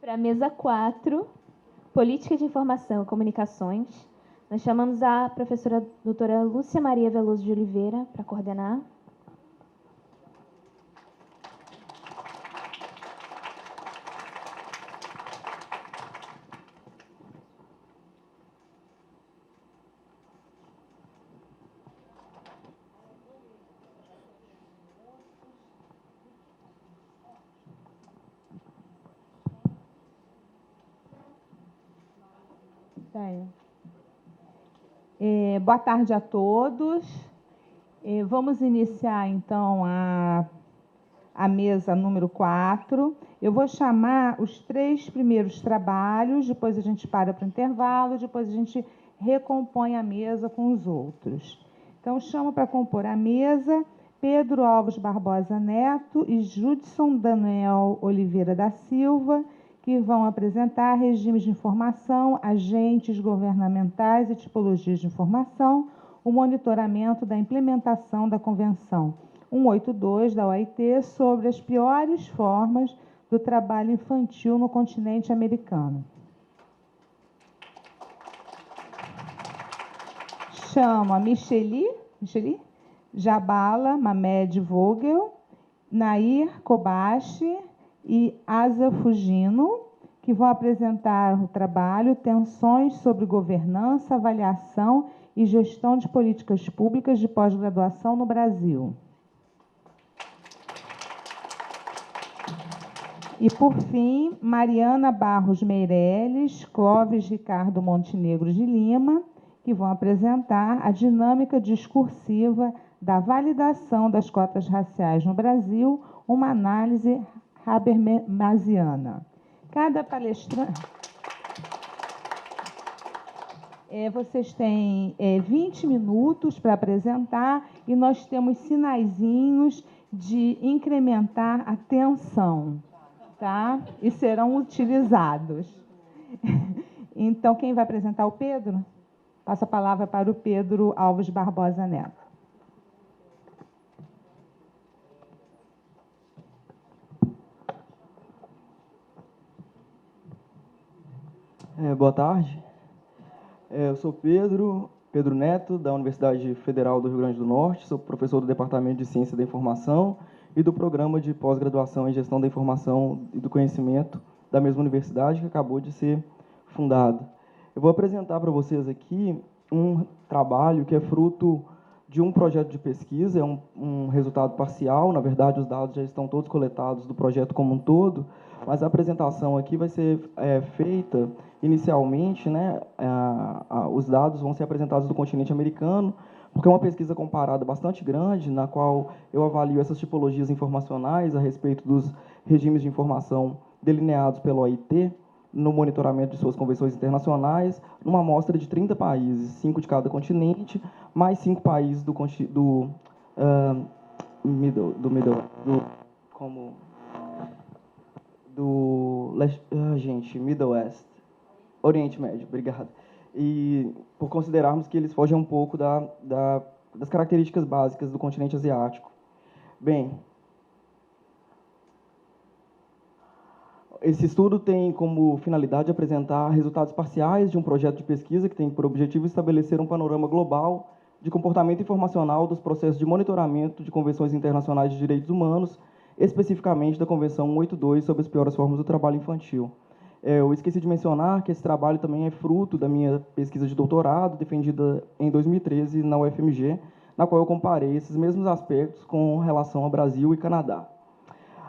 Para a mesa 4, Política de Informação e Comunicações, nós chamamos a professora doutora Lúcia Maria Veloso de Oliveira para coordenar. Boa tarde a todos. Vamos iniciar, então, a mesa número 4. Eu vou chamar os 3 primeiros trabalhos, depois a gente para o intervalo, depois a gente recompõe a mesa com os outros. Então, chamo para compor a mesa Pedro Alves Barbosa Neto e Judson Daniel Oliveira da Silva, que vão apresentar regimes de informação, agentes governamentais e tipologias de informação, o monitoramento da implementação da Convenção 182 da OIT sobre as piores formas do trabalho infantil no continente americano. Chamo a Micheli Jabala Mamed Vogel, Nair Kobashi e Asa Fugino, que vão apresentar o trabalho Tensões sobre Governança, Avaliação e Gestão de Políticas Públicas de Pós-Graduação no Brasil. E, por fim, Mariana Barros Meirelles, Clóvis Ricardo Montenegro de Lima, que vão apresentar a dinâmica discursiva da validação das cotas raciais no Brasil, uma análise habermasiana. Cada palestrante... vocês têm 20 minutos para apresentar e nós temos sinaizinhos de incrementar a tensão, tá? E serão utilizados. Então, quem vai apresentar? O Pedro? Passo a palavra para o Pedro Alves Barbosa Neto. Boa tarde. Eu sou Pedro Neto, da Universidade Federal do Rio Grande do Norte, sou professor do Departamento de Ciência da Informação e do Programa de Pós-Graduação em Gestão da Informação e do Conhecimento da mesma universidade, que acabou de ser fundado. Eu vou apresentar para vocês aqui um trabalho que é fruto de um projeto de pesquisa, é um resultado parcial, na verdade os dados já estão todos coletados do projeto como um todo, mas a apresentação aqui vai ser feita inicialmente, né, os dados vão ser apresentados do continente americano, porque é uma pesquisa comparada bastante grande, na qual eu avalio essas tipologias informacionais a respeito dos regimes de informação delineados pela OIT, no monitoramento de suas convenções internacionais, numa amostra de 30 países, 5 de cada continente, mais 5 países do Middle West, Oriente Médio, obrigado. E por considerarmos que eles fogem um pouco das características básicas do continente asiático. Bem, esse estudo tem como finalidade apresentar resultados parciais de um projeto de pesquisa que tem por objetivo estabelecer um panorama global de comportamento informacional dos processos de monitoramento de convenções internacionais de direitos humanos, especificamente da Convenção 182 sobre as piores formas do trabalho infantil. Eu esqueci de mencionar que esse trabalho também é fruto da minha pesquisa de doutorado, defendida em 2013 na UFMG, na qual eu comparei esses mesmos aspectos com relação ao Brasil e Canadá.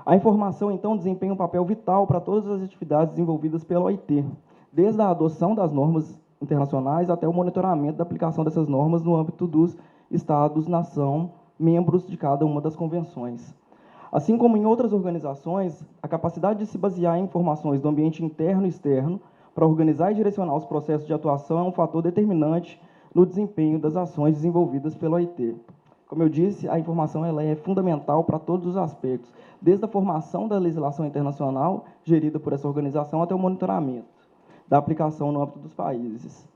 A informação, então, desempenha um papel vital para todas as atividades desenvolvidas pela OIT, desde a adoção das normas internacionais até o monitoramento da aplicação dessas normas no âmbito dos Estados-nação, membros de cada uma das convenções. Assim como em outras organizações, a capacidade de se basear em informações do ambiente interno e externo para organizar e direcionar os processos de atuação é um fator determinante no desempenho das ações desenvolvidas pela OIT. Como eu disse, a informação ela é fundamental para todos os aspectos, desde a formação da legislação internacional gerida por essa organização até o monitoramento da aplicação no âmbito dos países.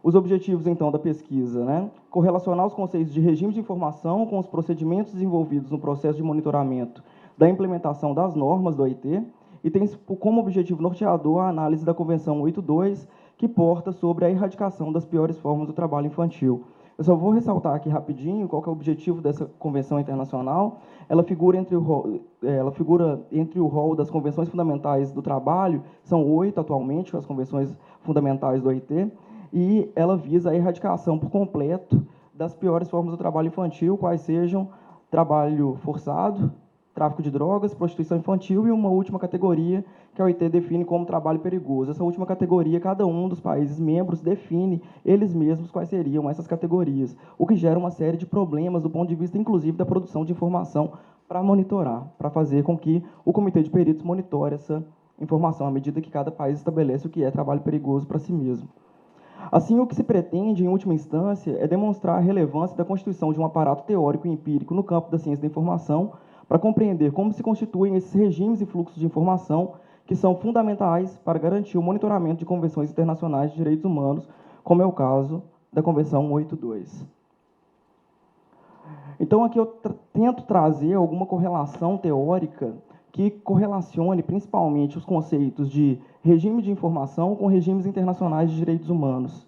Os objetivos, então, da pesquisa, né? Correlacionar os conceitos de regime de informação com os procedimentos desenvolvidos no processo de monitoramento da implementação das normas do OIT e tem como objetivo norteador a análise da Convenção 82, que porta sobre a erradicação das piores formas do trabalho infantil. Eu só vou ressaltar aqui rapidinho qual que é o objetivo dessa convenção internacional. Ela figura entre o rol das convenções fundamentais do trabalho, são 8 atualmente, as convenções fundamentais do OIT, e ela visa a erradicação por completo das piores formas do trabalho infantil, quais sejam trabalho forçado, tráfico de drogas, prostituição infantil e uma última categoria que a OIT define como trabalho perigoso. Essa última categoria, cada um dos países membros define eles mesmos quais seriam essas categorias, o que gera uma série de problemas do ponto de vista, inclusive, da produção de informação para monitorar, para fazer com que o Comitê de Peritos monitore essa informação, à medida que cada país estabelece o que é trabalho perigoso para si mesmo. Assim, o que se pretende, em última instância, é demonstrar a relevância da constituição de um aparato teórico e empírico no campo da ciência da informação para compreender como se constituem esses regimes e fluxos de informação que são fundamentais para garantir o monitoramento de convenções internacionais de direitos humanos, como é o caso da Convenção 82. Então, aqui eu tento trazer alguma correlação teórica que correlacione principalmente os conceitos de regime de informação com regimes internacionais de direitos humanos.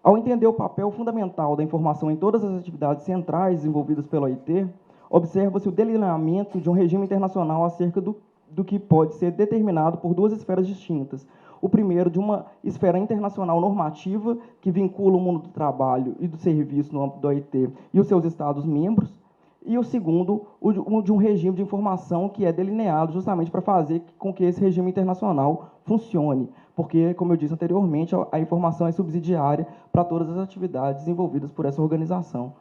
Ao entender o papel fundamental da informação em todas as atividades centrais desenvolvidas pela OIT, observa-se o delineamento de um regime internacional acerca do que pode ser determinado por duas esferas distintas. O primeiro, de uma esfera internacional normativa, que vincula o mundo do trabalho e do serviço no âmbito da OIT e os seus Estados-membros, e o segundo, o de um regime de informação que é delineado justamente para fazer com que esse regime internacional funcione, porque, como eu disse anteriormente, a informação é subsidiária para todas as atividades desenvolvidas por essa organização.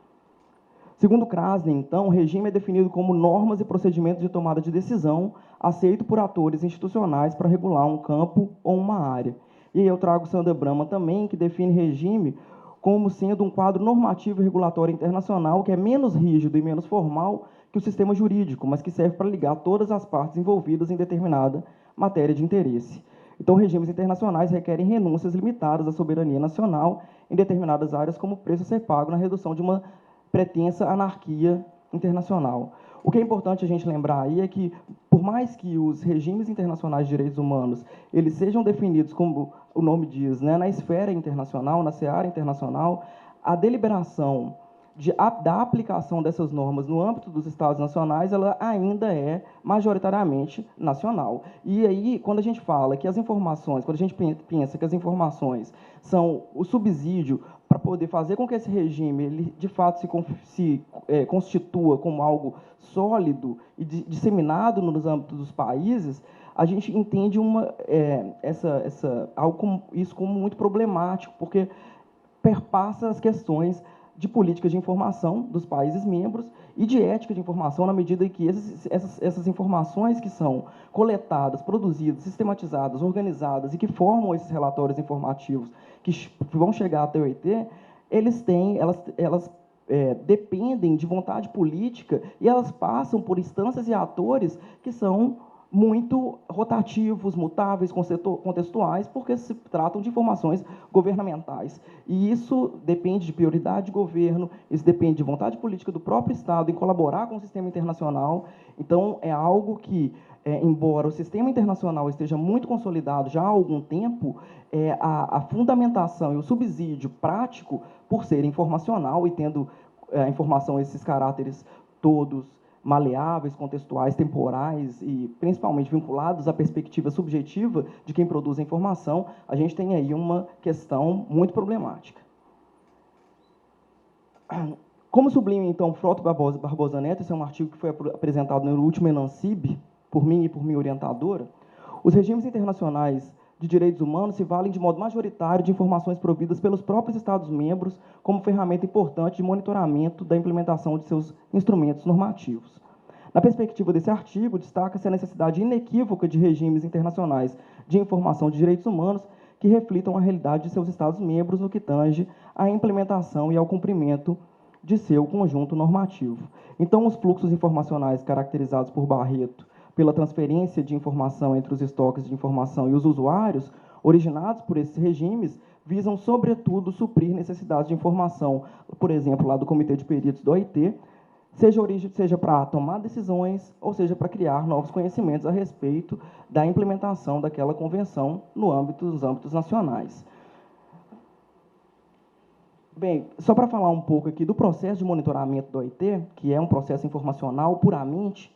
Segundo Krasner, então, o regime é definido como normas e procedimentos de tomada de decisão aceito por atores institucionais para regular um campo ou uma área. E aí eu trago Sandra Brahma também, que define regime como sendo um quadro normativo e regulatório internacional que é menos rígido e menos formal que o sistema jurídico, mas que serve para ligar todas as partes envolvidas em determinada matéria de interesse. Então, regimes internacionais requerem renúncias limitadas à soberania nacional em determinadas áreas, como preço a ser pago na redução de uma pretensa anarquia internacional. O que é importante a gente lembrar aí é que, por mais que os regimes internacionais de direitos humanos eles sejam definidos, como o nome diz, né, na esfera internacional, na seara internacional, a deliberação da aplicação dessas normas no âmbito dos Estados nacionais, ela ainda é majoritariamente nacional. E aí, quando a gente fala que as informações, quando a gente pensa que as informações são o subsídio para poder fazer com que esse regime, ele, de fato, se constitua como algo sólido e disseminado nos âmbitos dos países, a gente entende isso como muito problemático, porque perpassa as questões de políticas de informação dos países membros e de ética de informação, na medida em que essas informações que são coletadas, produzidas, sistematizadas, organizadas e que formam esses relatórios informativos que vão chegar até o OIT, elas dependem de vontade política e elas passam por instâncias e atores que são muito rotativos, mutáveis, contextuais, porque se tratam de informações governamentais. E isso depende de prioridade de governo, isso depende de vontade política do próprio Estado em colaborar com o sistema internacional. Então, é algo que, embora o sistema internacional esteja muito consolidado já há algum tempo, a fundamentação e o subsídio prático, por ser informacional e tendo a informação esses caráteres todos maleáveis, contextuais, temporais e principalmente vinculados à perspectiva subjetiva de quem produz a informação, a gente tem aí uma questão muito problemática. Como sublima, então, Frota Barbosa Neto, esse é um artigo que foi apresentado no último Enancib, por mim e por minha orientadora, os regimes internacionais de direitos humanos se valem de modo majoritário de informações providas pelos próprios Estados-membros como ferramenta importante de monitoramento da implementação de seus instrumentos normativos. Na perspectiva desse artigo, destaca-se a necessidade inequívoca de regimes internacionais de informação de direitos humanos que reflitam a realidade de seus Estados-membros no que tange à implementação e ao cumprimento de seu conjunto normativo. Então, os fluxos informacionais caracterizados por Barreto pela transferência de informação entre os estoques de informação e os usuários, originados por esses regimes, visam, sobretudo, suprir necessidades de informação, por exemplo, lá do Comitê de Peritos do OIT, seja para tomar decisões, ou seja para criar novos conhecimentos a respeito da implementação daquela convenção nos âmbitos nacionais. Bem, só para falar um pouco aqui do processo de monitoramento do OIT, que é um processo informacional puramente,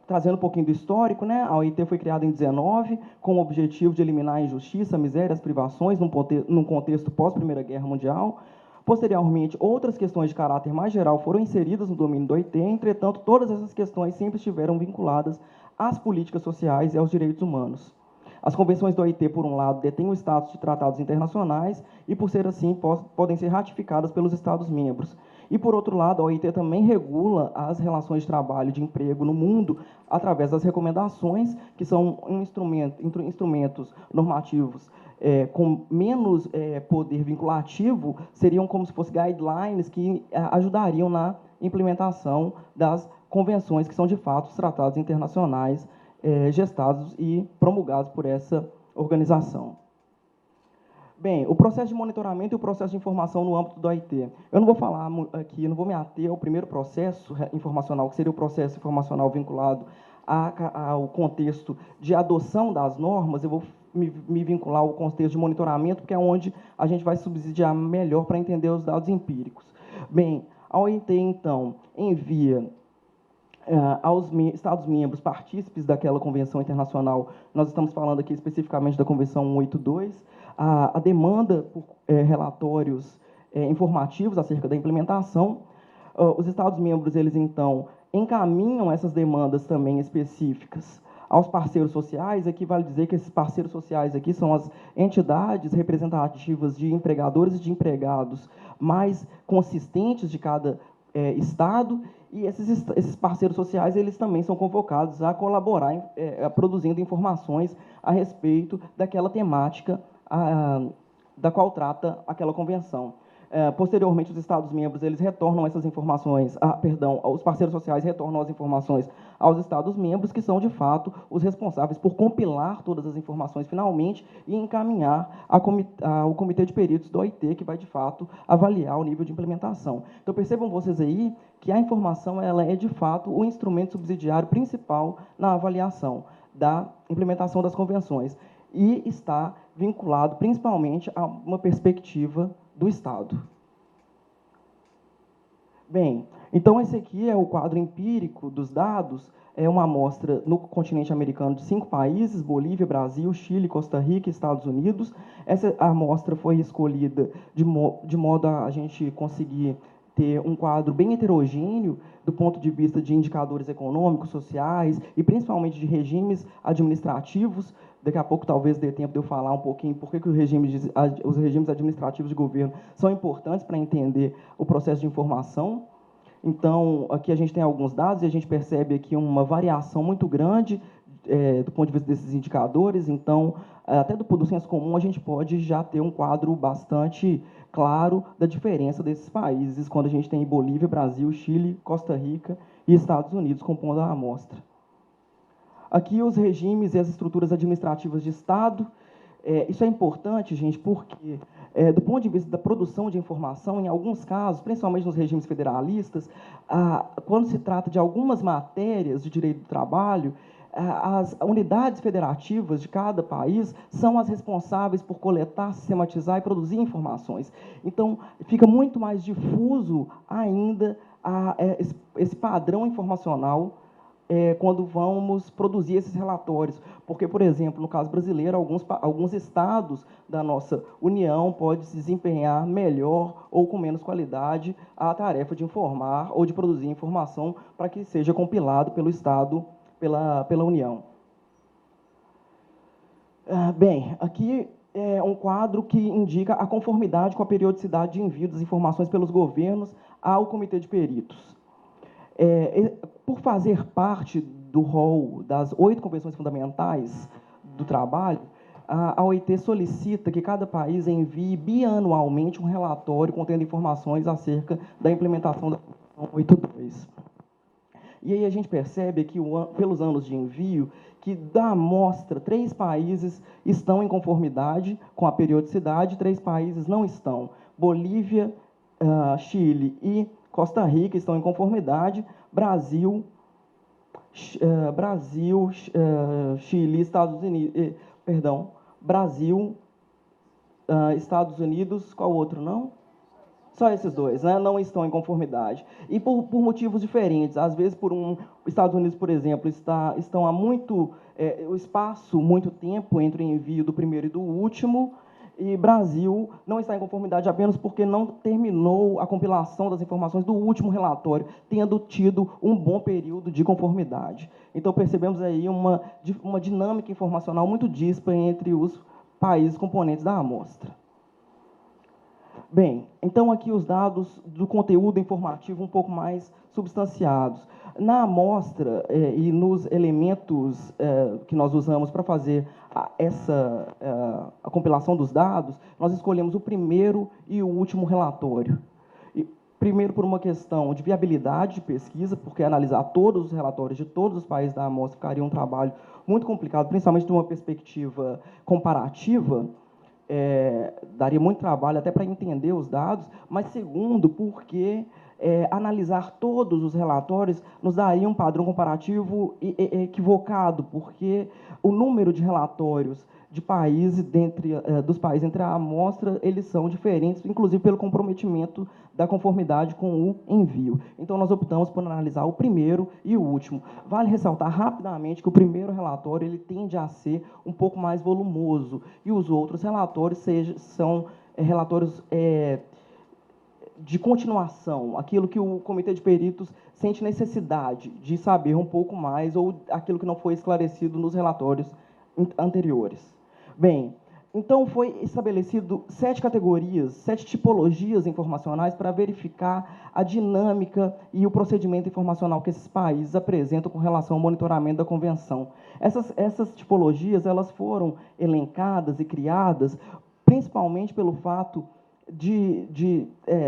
trazendo um pouquinho do histórico, né? A OIT foi criada em 19, com o objetivo de eliminar a injustiça, a miséria, as privações, num contexto pós-Primeira Guerra Mundial. Posteriormente, outras questões de caráter mais geral foram inseridas no domínio do OIT, entretanto, todas essas questões sempre estiveram vinculadas às políticas sociais e aos direitos humanos. As convenções do OIT, por um lado, detêm o status de tratados internacionais e, por ser assim, podem ser ratificadas pelos Estados-membros. E, por outro lado, a OIT também regula as relações de trabalho e de emprego no mundo através das recomendações, que são instrumentos normativos com menos poder vinculativo, seriam como se fossem guidelines que ajudariam na implementação das convenções, que são, de fato, os tratados internacionais gestados e promulgados por essa organização. Bem, o processo de monitoramento e o processo de informação no âmbito do OIT. Eu não vou falar aqui, não vou me ater ao primeiro processo informacional, que seria o processo informacional vinculado ao contexto de adoção das normas. Eu vou me vincular ao contexto de monitoramento, porque é onde a gente vai subsidiar melhor para entender os dados empíricos. Bem, a OIT, então, envia aos Estados-membros partícipes daquela convenção internacional, nós estamos falando aqui especificamente da Convenção 182, a demanda por relatórios informativos acerca da implementação. Os Estados-membros, eles, então, encaminham essas demandas também específicas aos parceiros sociais. Aqui vale dizer que esses parceiros sociais aqui são as entidades representativas de empregadores e de empregados mais consistentes de cada Estado, e esses parceiros sociais, eles também são convocados a colaborar produzindo informações a respeito daquela temática da qual trata aquela convenção. Posteriormente, os Estados-membros, eles retornam essas informações, os parceiros sociais retornam as informações aos Estados-membros, que são, de fato, os responsáveis por compilar todas as informações finalmente e encaminhar ao Comitê de Peritos do OIT, que vai, de fato, avaliar o nível de implementação. Então, percebam vocês aí que a informação ela é, de fato, o instrumento subsidiário principal na avaliação da implementação das convenções e está vinculado, principalmente, a uma perspectiva do Estado. Bem, então esse aqui é o quadro empírico dos dados, é uma amostra no continente americano de 5 países, Bolívia, Brasil, Chile, Costa Rica e Estados Unidos. Essa amostra foi escolhida de modo a gente conseguir ter um quadro bem heterogêneo do ponto de vista de indicadores econômicos, sociais e principalmente de regimes administrativos. Daqui a pouco talvez dê tempo de eu falar um pouquinho por que os regimes administrativos de governo são importantes para entender o processo de informação. Então, aqui a gente tem alguns dados e a gente percebe aqui uma variação muito grande do ponto de vista desses indicadores. Então, até do senso comum, a gente pode já ter um quadro bastante claro da diferença desses países, quando a gente tem Bolívia, Brasil, Chile, Costa Rica e Estados Unidos compondo a amostra. Aqui os regimes e as estruturas administrativas de Estado. Isso é importante, gente, porque, do ponto de vista da produção de informação, em alguns casos, principalmente nos regimes federalistas, quando se trata de algumas matérias de direito do trabalho, as unidades federativas de cada país são as responsáveis por coletar, sistematizar e produzir informações. Então, fica muito mais difuso ainda esse padrão informacional quando vamos produzir esses relatórios. Porque, por exemplo, no caso brasileiro, alguns estados da nossa União podem se desempenhar melhor ou com menos qualidade a tarefa de informar ou de produzir informação para que seja compilado pelo Estado, pela União. Bem, aqui é um quadro que indica a conformidade com a periodicidade de envio das informações pelos governos ao Comitê de Peritos. por fazer parte do rol das 8 convenções fundamentais do trabalho, a OIT solicita que cada país envie bianualmente um relatório contendo informações acerca da implementação da Convenção 82. E aí a gente percebe que, pelos anos de envio, que da amostra, 3 países estão em conformidade com a periodicidade, 3 países não estão. Bolívia, Chile e Costa Rica estão em conformidade, Brasil, Chile, Estados Unidos, Brasil, Estados Unidos, qual outro não? Só esses 2, né? Não estão em conformidade. E por motivos diferentes. Às vezes, Estados Unidos, por exemplo, estão há muito tempo entre o envio do primeiro e do último, e Brasil não está em conformidade apenas porque não terminou a compilação das informações do último relatório, tendo tido um bom período de conformidade. Então, percebemos aí uma dinâmica informacional muito díspara entre os países componentes da amostra. Bem, então aqui os dados do conteúdo informativo um pouco mais substanciados. Na amostra e nos elementos que nós usamos para fazer a compilação dos dados, nós escolhemos o primeiro e o último relatório. Primeiro, por uma questão de viabilidade de pesquisa, porque analisar todos os relatórios de todos os países da amostra ficaria um trabalho muito complicado, principalmente de uma perspectiva comparativa. Daria muito trabalho até para entender os dados, mas segundo, porque analisar todos os relatórios nos daria um padrão comparativo equivocado, porque o número de relatórios de países dos países entre a amostra, eles são diferentes, inclusive pelo comprometimento da conformidade com o envio. Então, nós optamos por analisar o primeiro e o último. Vale ressaltar rapidamente que o primeiro relatório ele tende a ser um pouco mais volumoso, e os outros relatórios são relatórios de continuação, aquilo que o Comitê de Peritos sente necessidade de saber um pouco mais, ou aquilo que não foi esclarecido nos relatórios anteriores. Bem, então foi estabelecido 7 categorias, 7 tipologias informacionais para verificar a dinâmica e o procedimento informacional que esses países apresentam com relação ao monitoramento da Convenção. Essas tipologias elas foram elencadas e criadas principalmente pelo fato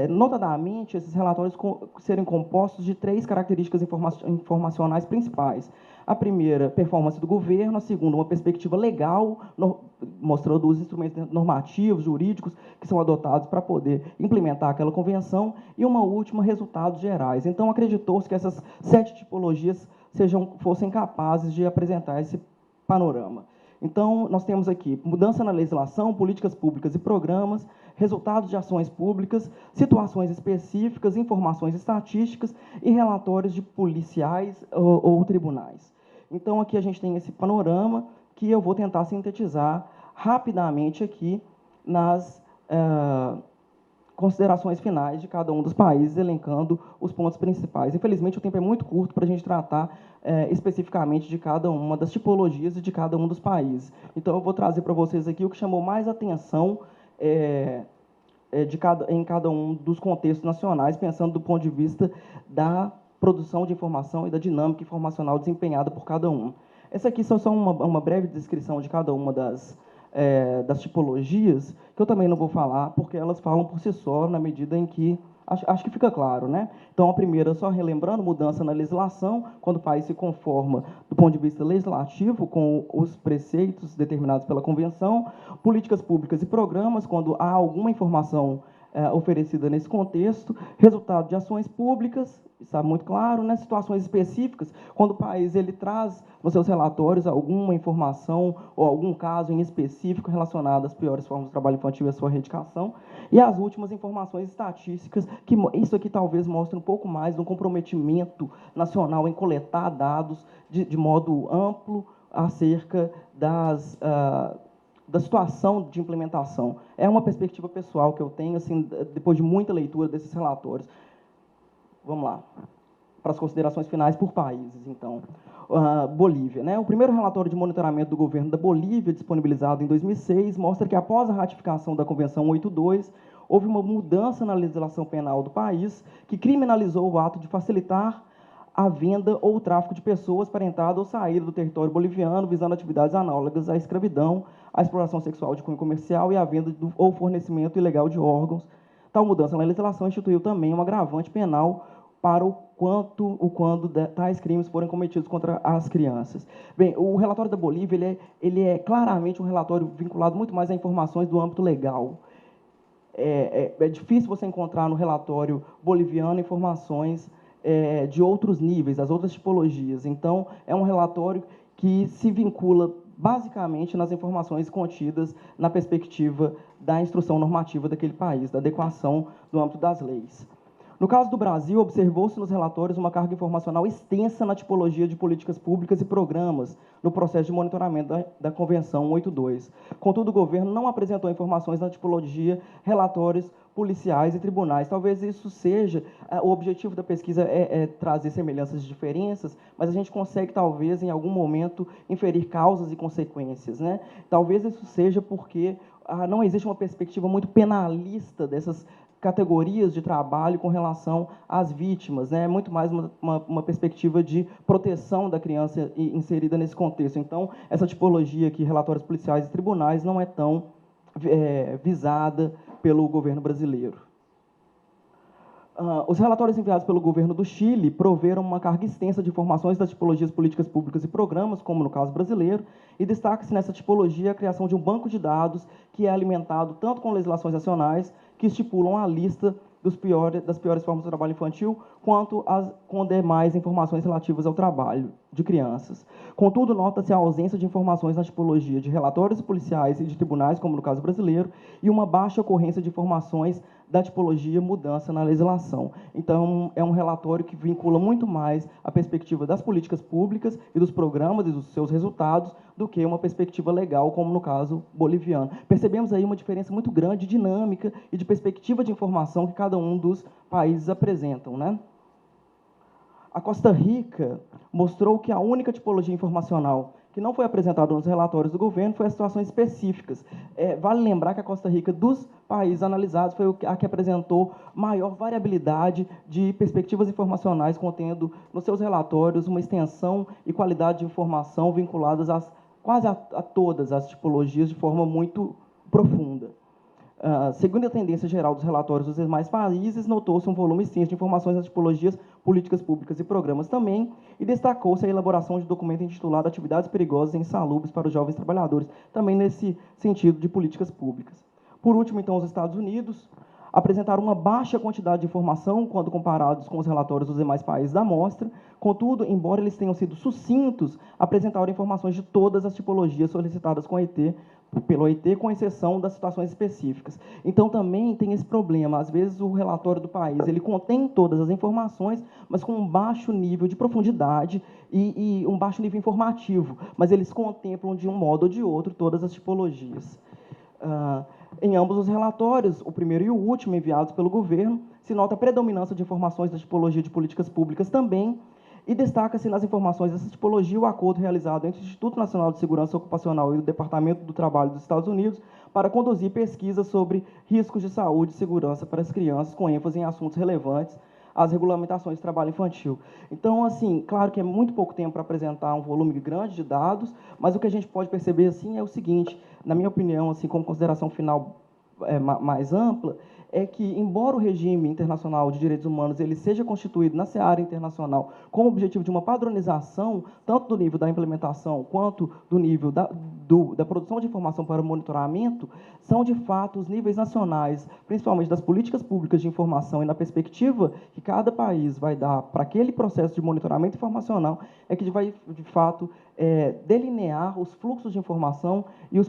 notadamente, esses relatórios serem compostos de 3 características informacionais principais. A primeira, performance do governo. A segunda, uma perspectiva legal, mostrando os instrumentos normativos, jurídicos, que são adotados para poder implementar aquela convenção. E uma última, resultados gerais. Então, acreditou-se que essas 7 tipologias fossem capazes de apresentar esse panorama. Então, nós temos aqui mudança na legislação, políticas públicas e programas, resultados de ações públicas, situações específicas, informações estatísticas e relatórios de policiais ou tribunais. Então, aqui a gente tem esse panorama que eu vou tentar sintetizar rapidamente aqui nas considerações finais de cada um dos países, elencando os pontos principais. Infelizmente, o tempo é muito curto para a gente tratar especificamente de cada uma das tipologias e de cada um dos países. Então, eu vou trazer para vocês aqui o que chamou mais atenção em cada um dos contextos nacionais, pensando do ponto de vista da produção de informação e da dinâmica informacional desempenhada por cada um. Essa aqui só uma breve descrição de cada uma das tipologias, que eu também não vou falar, porque elas falam por si só, na medida em que acho que fica claro, né? Então, a primeira, só relembrando, mudança na legislação, quando o país se conforma do ponto de vista legislativo com os preceitos determinados pela Convenção, políticas públicas e programas, quando há alguma informação oferecida nesse contexto, resultado de ações públicas, está muito claro, né? Situações específicas, quando o país ele traz nos seus relatórios alguma informação ou algum caso em específico relacionado às piores formas de trabalho infantil e à sua erradicação, e as últimas informações estatísticas, que isso aqui talvez mostre um pouco mais de um comprometimento nacional em coletar dados de modo amplo acerca da situação de implementação. É uma perspectiva pessoal que eu tenho, assim, depois de muita leitura desses relatórios. Vamos lá, para as considerações finais por países, então. Bolívia, né? O primeiro relatório de monitoramento do governo da Bolívia, disponibilizado em 2006, mostra que, após a ratificação da Convenção 82, houve uma mudança na legislação penal do país, que criminalizou o ato de facilitar a venda ou o tráfico de pessoas para entrada ou saída do território boliviano, visando atividades análogas à escravidão, à exploração sexual de cunho comercial e à venda ou fornecimento ilegal de órgãos. Tal mudança na legislação instituiu também um agravante penal para quando tais crimes forem cometidos contra as crianças. Bem, o relatório da Bolívia ele é claramente um relatório vinculado muito mais a informações do âmbito legal. É difícil você encontrar no relatório boliviano informações de outros níveis, das outras tipologias. Então, é um relatório que se vincula basicamente nas informações contidas na perspectiva da instrução normativa daquele país, da adequação do âmbito das leis. No caso do Brasil, observou-se nos relatórios uma carga informacional extensa na tipologia de políticas públicas e programas no processo de monitoramento da Convenção 182. Contudo, o governo não apresentou informações na tipologia, relatórios policiais e tribunais. Talvez isso seja, o objetivo da pesquisa é trazer semelhanças e diferenças, mas a gente consegue, talvez, em algum momento, inferir causas e consequências, né? Talvez isso seja porque não existe uma perspectiva muito penalista dessas categorias de trabalho com relação às vítimas, né? É muito mais uma perspectiva de proteção da criança inserida nesse contexto. Então, essa tipologia aqui, relatórios policiais e tribunais, não é tão visada pelo governo brasileiro. Os relatórios enviados pelo governo do Chile proveram uma carga extensa de informações das tipologias políticas públicas e programas, como no caso brasileiro, e destaca-se nessa tipologia a criação de um banco de dados que é alimentado tanto com legislações nacionais, que estipulam a lista das piores formas de trabalho infantil, quanto com demais informações relativas ao trabalho de crianças. Contudo, nota-se a ausência de informações na tipologia de relatórios policiais e de tribunais, como no caso brasileiro, e uma baixa ocorrência de informações da tipologia mudança na legislação. Então, é um relatório que vincula muito mais a perspectiva das políticas públicas e dos programas e dos seus resultados do que uma perspectiva legal, como no caso boliviano. Percebemos aí uma diferença muito grande de dinâmica e de perspectiva de informação que cada um dos países apresentam, né? A Costa Rica mostrou que a única tipologia informacional que não foi apresentada nos relatórios do governo foi as situações específicas. Vale lembrar que a Costa Rica, dos países analisados, foi a que apresentou maior variabilidade de perspectivas informacionais, contendo nos seus relatórios uma extensão e qualidade de informação vinculadas quase a todas as tipologias de forma muito profunda. Segundo a tendência geral dos relatórios dos demais países, notou-se um volume extenso de informações das tipologias, políticas públicas e programas também, e destacou-se a elaboração de documento intitulado Atividades Perigosas e Insalubres para os Jovens Trabalhadores, também nesse sentido de políticas públicas. Por último, então, os Estados Unidos apresentaram uma baixa quantidade de informação quando comparados com os relatórios dos demais países da amostra. Contudo, embora eles tenham sido sucintos, apresentaram informações de todas as tipologias solicitadas pelo OIT, com exceção das situações específicas. Então, também tem esse problema. Às vezes, o relatório do país ele contém todas as informações, mas com um baixo nível de profundidade e um baixo nível informativo, mas eles contemplam, de um modo ou de outro, todas as tipologias. Em ambos os relatórios, o primeiro e o último, enviados pelo governo, se nota a predominância de informações da tipologia de políticas públicas também, e destaca-se nas informações dessa tipologia o acordo realizado entre o Instituto Nacional de Segurança Ocupacional e o Departamento do Trabalho dos Estados Unidos para conduzir pesquisas sobre riscos de saúde e segurança para as crianças, com ênfase em assuntos relevantes às regulamentações de trabalho infantil. Então, assim, claro que é muito pouco tempo para apresentar um volume grande de dados, mas o que a gente pode perceber, assim, é o seguinte, na minha opinião, assim, como consideração final mais ampla, é que, embora o regime internacional de direitos humanos ele seja constituído na seara internacional com o objetivo de uma padronização, tanto do nível da implementação quanto do nível da produção de informação para monitoramento, são, de fato, os níveis nacionais, principalmente das políticas públicas de informação e na perspectiva que cada país vai dar para aquele processo de monitoramento informacional, é que vai, de fato, delinear os fluxos de informação e os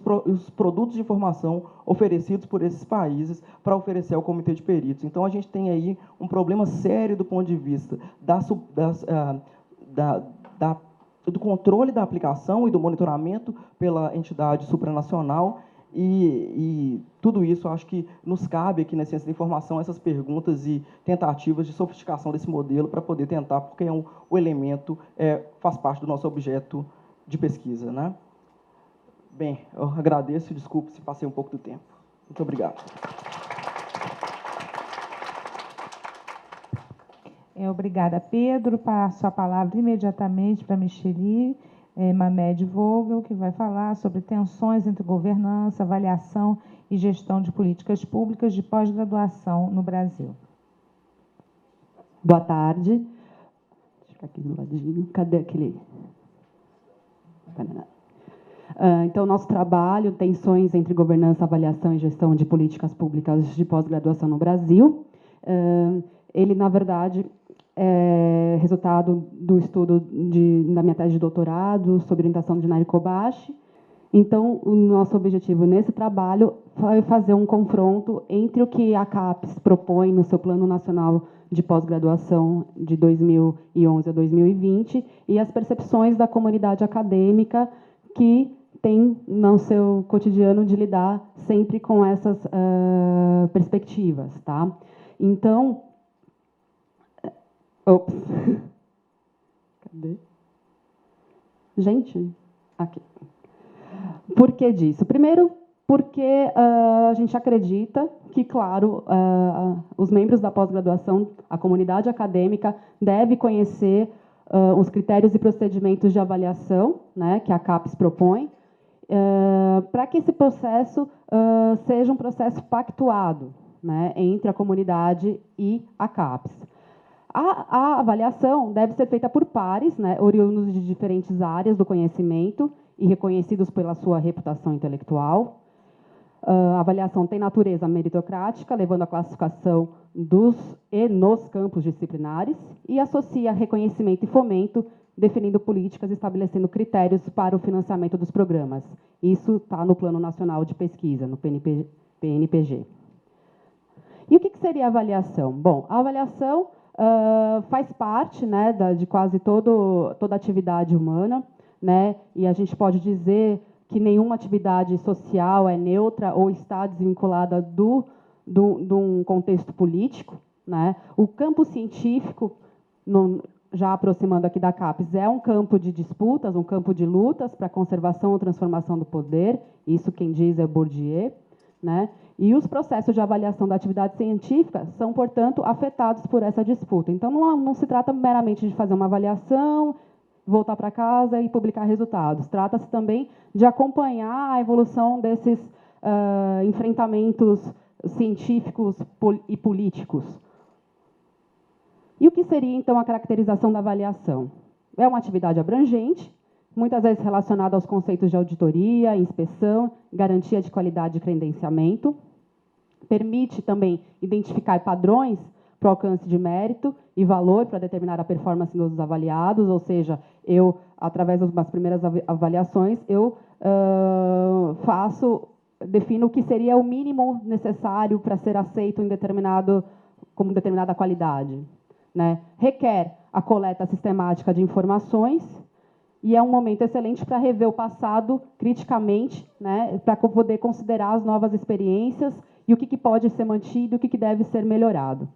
produtos de informação oferecidos por esses países para oferecer ao Comitê de Peritos. Então, a gente tem aí um problema sério do ponto de vista do controle da aplicação e do monitoramento pela entidade supranacional, e tudo isso, acho que nos cabe aqui na Ciência da Informação essas perguntas e tentativas de sofisticação desse modelo para poder tentar, porque o elemento faz parte do nosso objeto de pesquisa, né? Bem, eu agradeço e desculpe se passei um pouco do tempo. Muito obrigado. Obrigada, Pedro. Passo a palavra imediatamente para Micheli Mamed Vogel, que vai falar sobre tensões entre governança, avaliação e gestão de políticas públicas de pós-graduação no Brasil. Boa tarde. Deixa eu ficar aqui do ladinho. Cadê aquele... Então, nosso trabalho, tensões entre governança, avaliação e gestão de políticas públicas de pós-graduação no Brasil. Ele, na verdade, é resultado do estudo da minha tese de doutorado sobre orientação de Nair Kobashi. Então, o nosso objetivo nesse trabalho foi fazer um confronto entre o que a CAPES propõe no seu Plano Nacional de Pós-Graduação de 2011 a 2020 e as percepções da comunidade acadêmica que tem no seu cotidiano de lidar sempre com essas perspectivas, tá? Então, cadê? Gente, aqui. Por que disso? Primeiro, porque a gente acredita que, claro, os membros da pós-graduação, a comunidade acadêmica, deve conhecer os critérios e procedimentos de avaliação, né, que a CAPES propõe, para que esse processo seja um processo pactuado, né, entre a comunidade e a CAPES. A avaliação deve ser feita por pares, né, oriundos de diferentes áreas do conhecimento e reconhecidos pela sua reputação intelectual. A avaliação tem natureza meritocrática, levando à classificação nos campos disciplinares, e associa reconhecimento e fomento, definindo políticas e estabelecendo critérios para o financiamento dos programas. Isso está no Plano Nacional de Pesquisa, no PNPG. E o que seria a avaliação? Bom, a avaliação faz parte, né, de quase toda atividade humana, né, e a gente pode dizer que nenhuma atividade social é neutra ou está desvinculada de um contexto político, né? O campo científico, já aproximando aqui da CAPES, é um campo de disputas, um campo de lutas para a conservação ou transformação do poder, isso quem diz é Bourdieu, né? E os processos de avaliação da atividade científica são, portanto, afetados por essa disputa. Então, não se trata meramente de fazer uma avaliação, voltar para casa e publicar resultados. Trata-se também de acompanhar a evolução desses enfrentamentos científicos e políticos. E o que seria, então, a caracterização da avaliação? É uma atividade abrangente, muitas vezes relacionada aos conceitos de auditoria, inspeção, garantia de qualidade e credenciamento. Permite também identificar padrões para o alcance de mérito e valor para determinar a performance dos avaliados, ou seja, através das primeiras avaliações, defino o que seria o mínimo necessário para ser aceito como determinada qualidade, né? Requer a coleta sistemática de informações e é um momento excelente para rever o passado criticamente, né, para poder considerar as novas experiências e o que pode ser mantido e o que deve ser melhorado.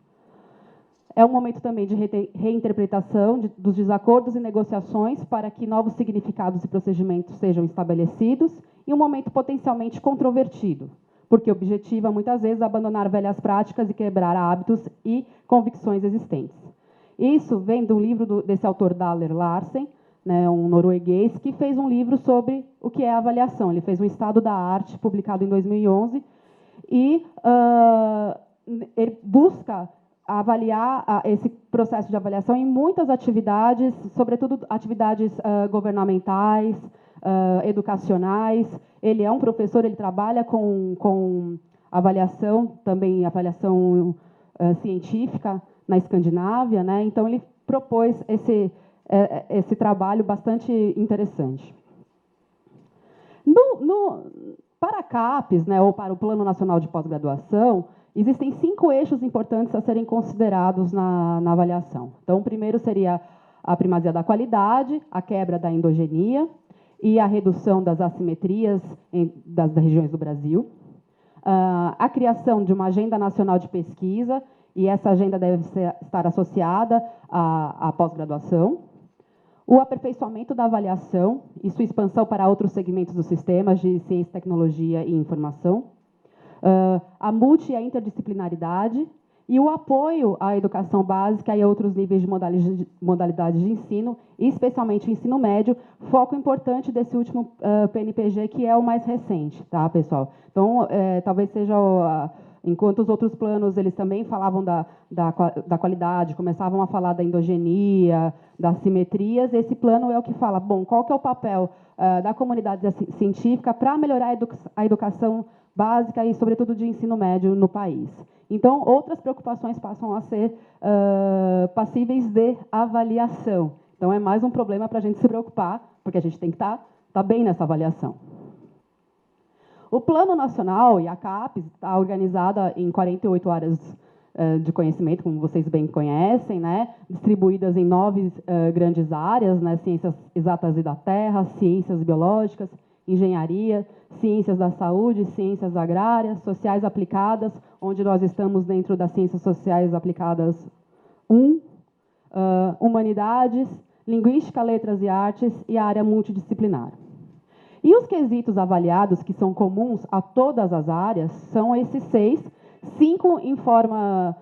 É um momento também de reinterpretação dos desacordos e negociações para que novos significados e procedimentos sejam estabelecidos e um momento potencialmente controvertido, porque objetiva, muitas vezes, abandonar velhas práticas e quebrar hábitos e convicções existentes. Isso vem do livro desse autor, Daler Larsen, né, um norueguês, que fez um livro sobre o que é a avaliação. Ele fez um Estado da Arte, publicado em 2011, e ele busca avaliar esse processo de avaliação em muitas atividades, sobretudo atividades governamentais, educacionais. Ele é um professor, ele trabalha com avaliação, também avaliação científica na Escandinávia, né? Então, ele propôs esse trabalho bastante interessante. Para a CAPES, né, ou para o Plano Nacional de Pós-Graduação, existem 5 eixos importantes a serem considerados na avaliação. Então, o primeiro seria a primazia da qualidade, a quebra da endogenia e a redução das assimetrias das regiões do Brasil. A criação de uma agenda nacional de pesquisa, e essa agenda deve estar associada à pós-graduação. O aperfeiçoamento da avaliação e sua expansão para outros segmentos dos sistemas de ciência, tecnologia e informação. A multi e a interdisciplinaridade e o apoio à educação básica e a outros níveis de modalidades de ensino, especialmente o ensino médio, foco importante desse último PNPG, que é o mais recente, tá, pessoal? Então, talvez seja enquanto os outros planos eles também falavam da qualidade, começavam a falar da endogenia, das simetrias, esse plano é o que fala, bom, qual que é o papel da comunidade científica para melhorar a educação básica e, sobretudo, de ensino médio no país. Então, outras preocupações passam a ser passíveis de avaliação. Então, é mais um problema para a gente se preocupar, porque a gente tem que estar bem nessa avaliação. O Plano Nacional e a CAPES está organizada em 48 áreas de conhecimento, como vocês bem conhecem, né? Distribuídas em 9 grandes áreas, né? Ciências exatas e da terra, ciências biológicas, engenharia, ciências da saúde, ciências agrárias, sociais aplicadas, onde nós estamos dentro das ciências sociais aplicadas 1, humanidades, linguística, letras e artes e a área multidisciplinar. E os quesitos avaliados, que são comuns a todas as áreas, são esses 6, 5 em forma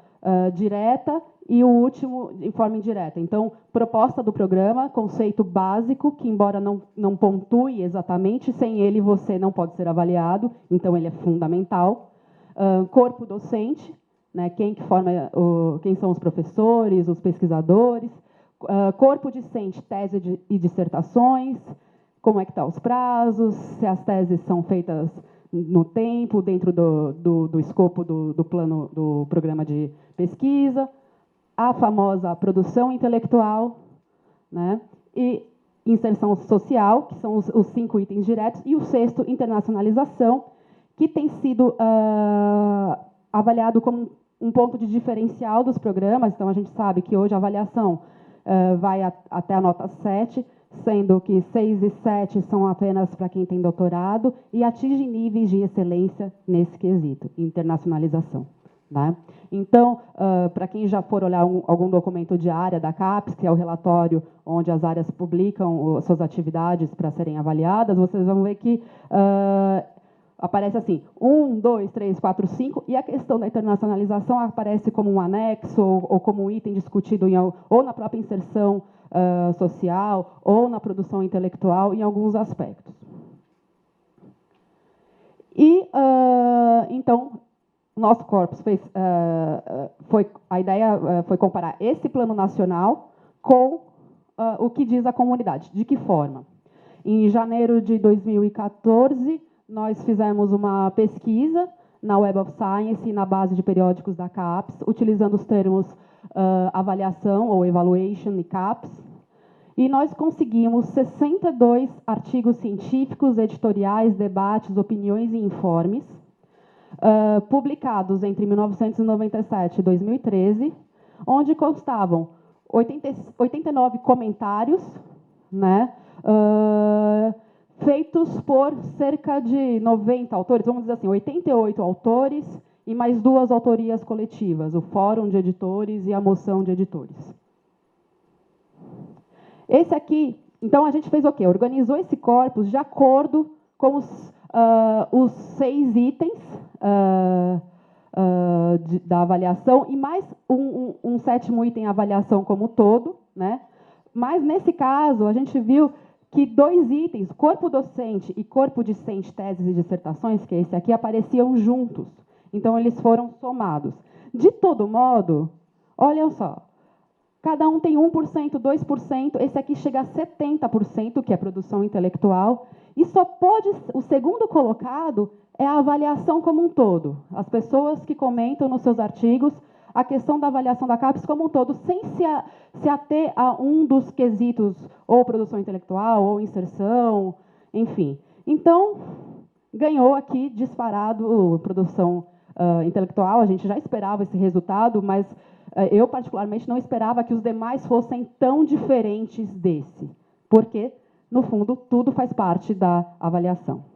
direta e o último em forma indireta. Então, proposta do programa, conceito básico, que embora não pontue exatamente, sem ele você não pode ser avaliado, então ele é fundamental. Corpo docente, né, quem são os professores, os pesquisadores. Corpo discente, tese e dissertações, como é que estão os prazos, se as teses são feitas no tempo, dentro do escopo do plano do programa de pesquisa, a famosa produção intelectual, né, e inserção social, que são os 5 itens diretos, e o 6º, internacionalização, que tem sido avaliado como um ponto de diferencial dos programas. Então, a gente sabe que hoje a avaliação vai até a nota 7, sendo que 6 e 7 são apenas para quem tem doutorado e atinge níveis de excelência nesse quesito, internacionalização. Né? Então, para quem já for olhar algum documento de área da CAPES, que é o relatório onde as áreas publicam suas atividades para serem avaliadas, vocês vão ver que aparece assim, 1, 2, 3, 4, 5, e a questão da internacionalização aparece como um anexo ou como um item discutido ou na própria inserção social ou na produção intelectual em alguns aspectos. E, então, nosso corpus a ideia foi comparar esse plano nacional com o que diz a comunidade. De que forma? Em janeiro de 2014, nós fizemos uma pesquisa na Web of Science e na base de periódicos da CAPES, utilizando os termos avaliação ou evaluation e CAPES, e nós conseguimos 62 artigos científicos, editoriais, debates, opiniões e informes, publicados entre 1997 e 2013, onde constavam 89 comentários, né, feitos por cerca de 90 autores, vamos dizer assim, 88 autores e mais 2 autorias coletivas, o Fórum de Editores e a Moção de Editores. Esse aqui, então a gente fez o quê? Organizou esse corpus de acordo com os 6 itens da avaliação e mais um 7º item avaliação como todo, né? Mas nesse caso a gente viu que 2 itens, corpo docente e corpo discente, teses e dissertações, que é esse aqui, apareciam juntos. Então, eles foram somados. De todo modo, olhem só, cada um tem 1%, 2%, esse aqui chega a 70%, que é produção intelectual, e só pode, o segundo colocado é a avaliação como um todo. As pessoas que comentam nos seus artigos a questão da avaliação da CAPES como um todo, sem se ater a um dos quesitos, ou produção intelectual, ou inserção, enfim. Então, ganhou aqui, disparado, produção intelectual. A gente já esperava esse resultado, mas eu, particularmente, não esperava que os demais fossem tão diferentes desse, porque, no fundo, tudo faz parte da avaliação.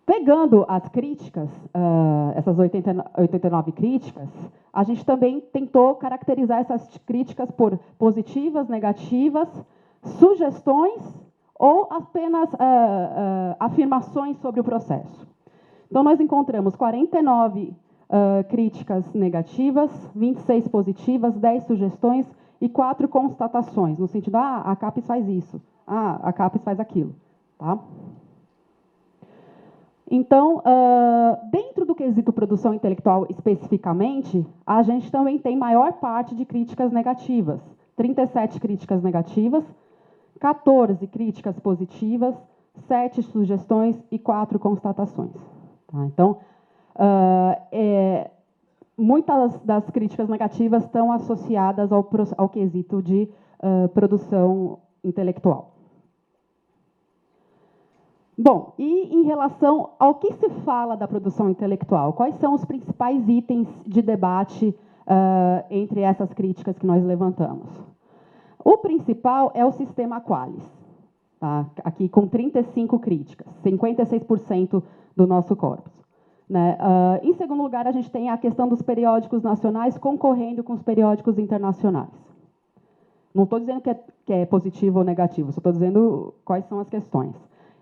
Pegando as críticas, essas 89 críticas, a gente também tentou caracterizar essas críticas por positivas, negativas, sugestões ou apenas afirmações sobre o processo. Então, nós encontramos 49 críticas negativas, 26 positivas, 10 sugestões e 4 constatações, no sentido, a CAPES faz isso, a CAPES faz aquilo. Tá? Então, dentro do quesito produção intelectual especificamente, a gente também tem maior parte de críticas negativas. 37 críticas negativas, 14 críticas positivas, 7 sugestões e 4 constatações. Tá? Então, muitas das críticas negativas estão associadas ao quesito de produção intelectual. Bom, e em relação ao que se fala da produção intelectual, quais são os principais itens de debate entre essas críticas que nós levantamos? O principal é o sistema Qualis, tá? Aqui com 35 críticas, 56% do nosso corpus. Né? Em segundo lugar, a gente tem a questão dos periódicos nacionais concorrendo com os periódicos internacionais. Não estou dizendo que é positivo ou negativo, só estou dizendo quais são as questões.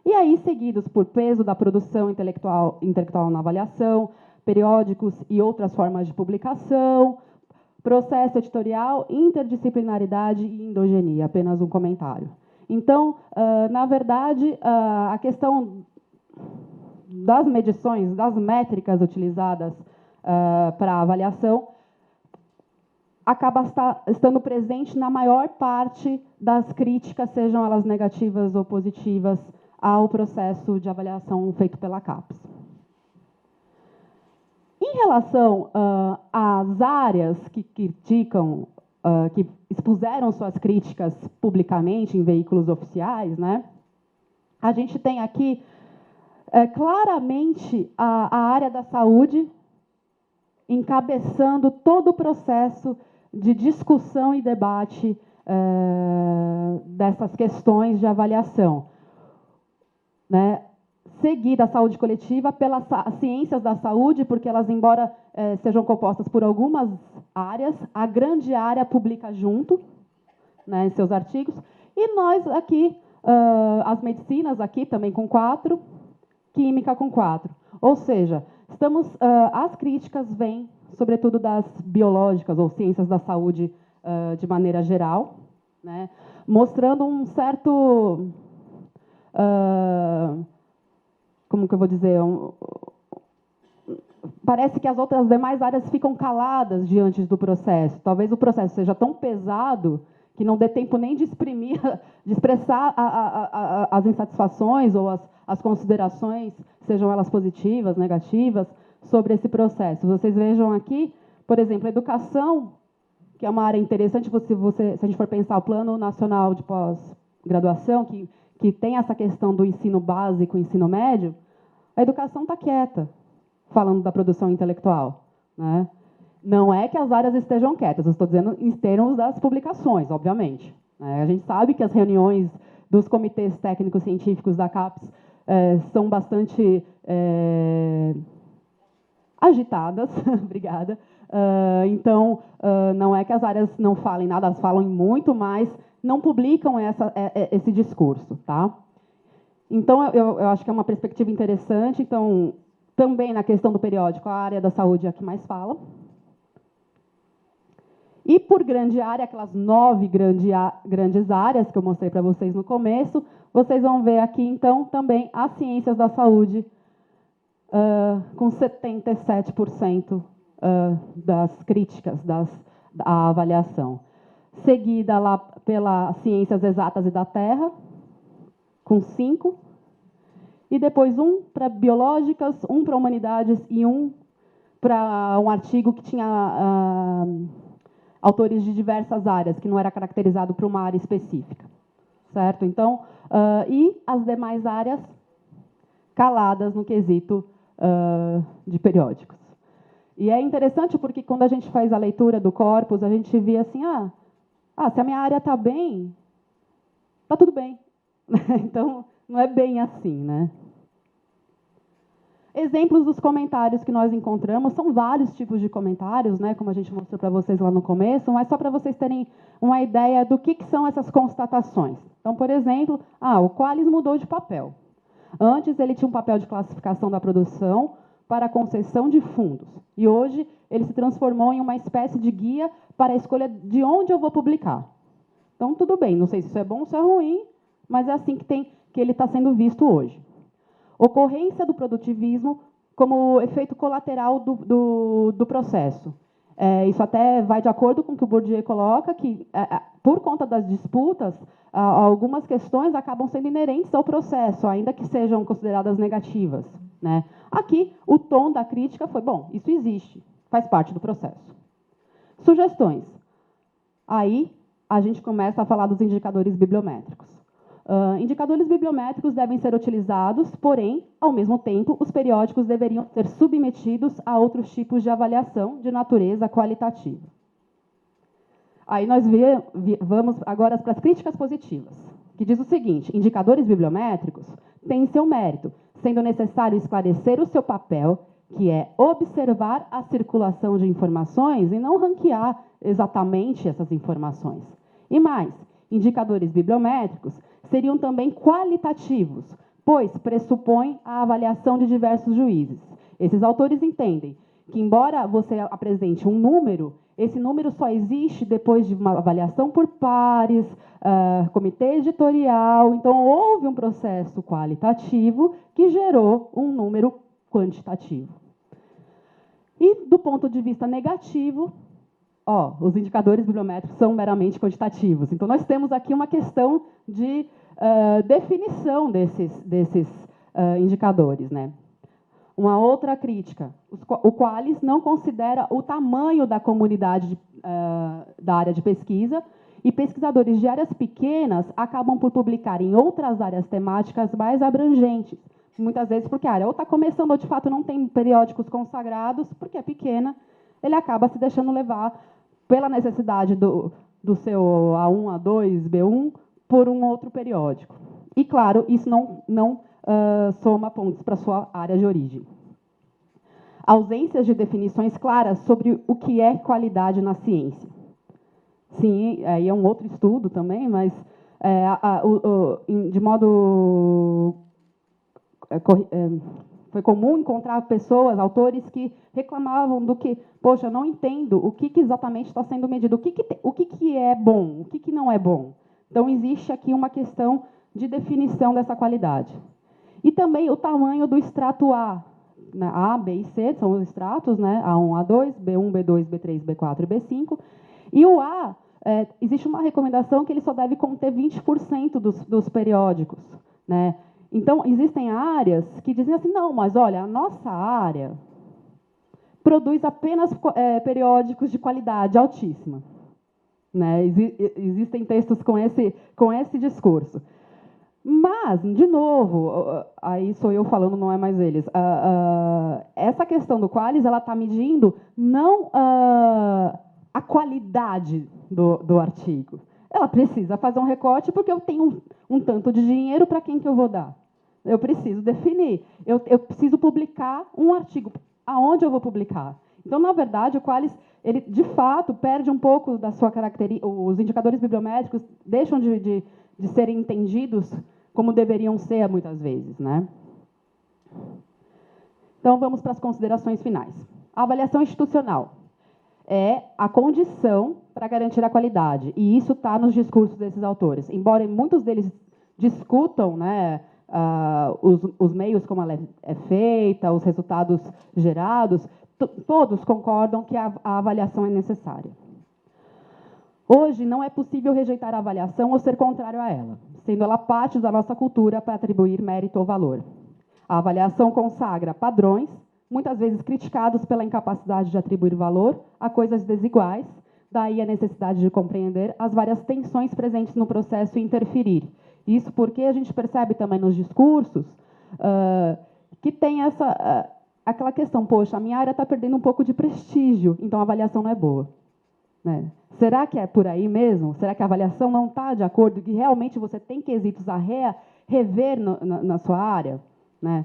E aí, seguidos por peso da produção intelectual na avaliação, periódicos e outras formas de publicação, processo editorial, interdisciplinaridade e endogenia, apenas um comentário. Então, na verdade, a questão das medições, das métricas utilizadas para avaliação, acaba estando presente na maior parte das críticas, sejam elas negativas ou positivas, ao processo de avaliação feito pela CAPES. Em relação às áreas que criticam, que expuseram suas críticas publicamente em veículos oficiais, né, a gente tem aqui claramente a área da saúde encabeçando todo o processo de discussão e debate dessas questões de avaliação. Né? Seguida a saúde coletiva pelas ciências da saúde, porque elas, embora sejam compostas por algumas áreas, a grande área publica junto, né, em seus artigos, e nós aqui, as medicinas aqui também com 4, química com 4. Ou seja, as críticas vêm, sobretudo, das biológicas ou ciências da saúde de maneira geral, né, mostrando um certo... como que eu vou dizer? Parece que as outras demais áreas ficam caladas diante do processo. Talvez o processo seja tão pesado que não dê tempo nem de exprimir, de expressar as insatisfações ou as considerações, sejam elas positivas, negativas, sobre esse processo. Vocês vejam aqui, por exemplo, a educação, que é uma área interessante, se a gente for pensar o Plano Nacional de Pós-Graduação, que tem essa questão do ensino básico e ensino médio, a educação está quieta, falando da produção intelectual. Né? Não é que as áreas estejam quietas, eu estou dizendo em termos das publicações, obviamente. Né? A gente sabe que as reuniões dos comitês técnicos científicos da CAPES são bastante agitadas, obrigada. Então, não é que as áreas não falem nada, elas falam muito mais, não publicam esse discurso. Tá? Então, eu acho que é uma perspectiva interessante. Então, também na questão do periódico, a área da saúde é a que mais fala. E por grande área, aquelas 9 grandes áreas que eu mostrei para vocês no começo, vocês vão ver aqui, então, também as ciências da saúde, com 77% das críticas da avaliação. Seguida lá pelas ciências exatas e da terra, com 5%. E depois um para biológicas, um para humanidades e um para um artigo que tinha autores de diversas áreas, que não era caracterizado para uma área específica. Certo? Então, e as demais áreas caladas no quesito de periódicos. E é interessante porque quando a gente faz a leitura do corpus, a gente vê assim, se a minha área está bem, está tudo bem. Então, não é bem assim, né? Exemplos dos comentários que nós encontramos, são vários tipos de comentários, né, como a gente mostrou para vocês lá no começo, mas só para vocês terem uma ideia do que são essas constatações. Então, por exemplo, o Qualis mudou de papel. Antes ele tinha um papel de classificação da produção, para a concessão de fundos. E hoje ele se transformou em uma espécie de guia para a escolha de onde eu vou publicar. Então, tudo bem, não sei se isso é bom ou se é ruim, mas é assim que ele está sendo visto hoje. Ocorrência do produtivismo como efeito colateral do processo. Isso até vai de acordo com o que o Bourdieu coloca, que, por conta das disputas, algumas questões acabam sendo inerentes ao processo, ainda que sejam consideradas negativas, né? Aqui, o tom da crítica foi, bom, isso existe, faz parte do processo. Sugestões. Aí, a gente começa a falar dos indicadores bibliométricos. Indicadores bibliométricos devem ser utilizados, porém, ao mesmo tempo, os periódicos deveriam ser submetidos a outros tipos de avaliação de natureza qualitativa. Aí nós vamos agora para as críticas positivas, que diz o seguinte: indicadores bibliométricos têm seu mérito, sendo necessário esclarecer o seu papel, que é observar a circulação de informações e não ranquear exatamente essas informações. E mais, indicadores bibliométricos seriam também qualitativos, pois pressupõem a avaliação de diversos juízes. Esses autores entendem que, embora você apresente um número, esse número só existe depois de uma avaliação por pares, comitê editorial. Então, houve um processo qualitativo que gerou um número quantitativo. E, do ponto de vista negativo, os indicadores bibliométricos são meramente quantitativos. Então, nós temos aqui uma questão de definição desses indicadores, né? Uma outra crítica: o Qualis não considera o tamanho da comunidade da área de pesquisa, e pesquisadores de áreas pequenas acabam por publicar em outras áreas temáticas mais abrangentes, muitas vezes porque a área ou está começando ou, de fato, não tem periódicos consagrados, porque é pequena, ele acaba se deixando levar pela necessidade do seu A1, A2, B1, por um outro periódico. E, claro, isso não soma pontos para a sua área de origem. Ausências de definições claras sobre o que é qualidade na ciência. Sim, aí é um outro estudo também, mas de modo... foi comum encontrar pessoas, autores, que reclamavam do que, poxa, eu não entendo o que exatamente está sendo medido, o que é bom, o que não é bom. Então, existe aqui uma questão de definição dessa qualidade. E também o tamanho do extrato A. Né? A, B e C são os extratos, né? A1, A2, B1, B2, B3, B4 e B5. E o A, existe uma recomendação que ele só deve conter 20% dos periódicos, né? Então, existem áreas que dizem assim, não, mas olha, a nossa área produz apenas periódicos de qualidade altíssima. Né? Existem textos com esse discurso. Mas, de novo, aí sou eu falando, não é mais eles. Essa questão do Qualis, ela está medindo não a qualidade do artigo. Ela precisa fazer um recorte porque eu tenho um tanto de dinheiro, para quem que eu vou dar? Eu preciso definir. Eu preciso publicar um artigo. Aonde eu vou publicar? Então, na verdade, o Qualis, ele, de fato, perde um pouco da sua característica. Os indicadores bibliométricos deixam de serem entendidos como deveriam ser, muitas vezes, né? Então, vamos para as considerações finais. A avaliação institucional é a condição para garantir a qualidade, e isso está nos discursos desses autores. Embora muitos deles discutam, né, os meios como ela é feita, os resultados gerados, todos concordam que a avaliação é necessária. Hoje, não é possível rejeitar a avaliação ou ser contrário a ela, sendo ela parte da nossa cultura para atribuir mérito ou valor. A avaliação consagra padrões, muitas vezes criticados pela incapacidade de atribuir valor a coisas desiguais, daí a necessidade de compreender as várias tensões presentes no processo e interferir. Isso porque a gente percebe também nos discursos que tem aquela questão, poxa, a minha área está perdendo um pouco de prestígio, então a avaliação não é boa. Né? Será que é por aí mesmo? Será que a avaliação não está de acordo, que realmente você tem quesitos a rever na sua área? Né?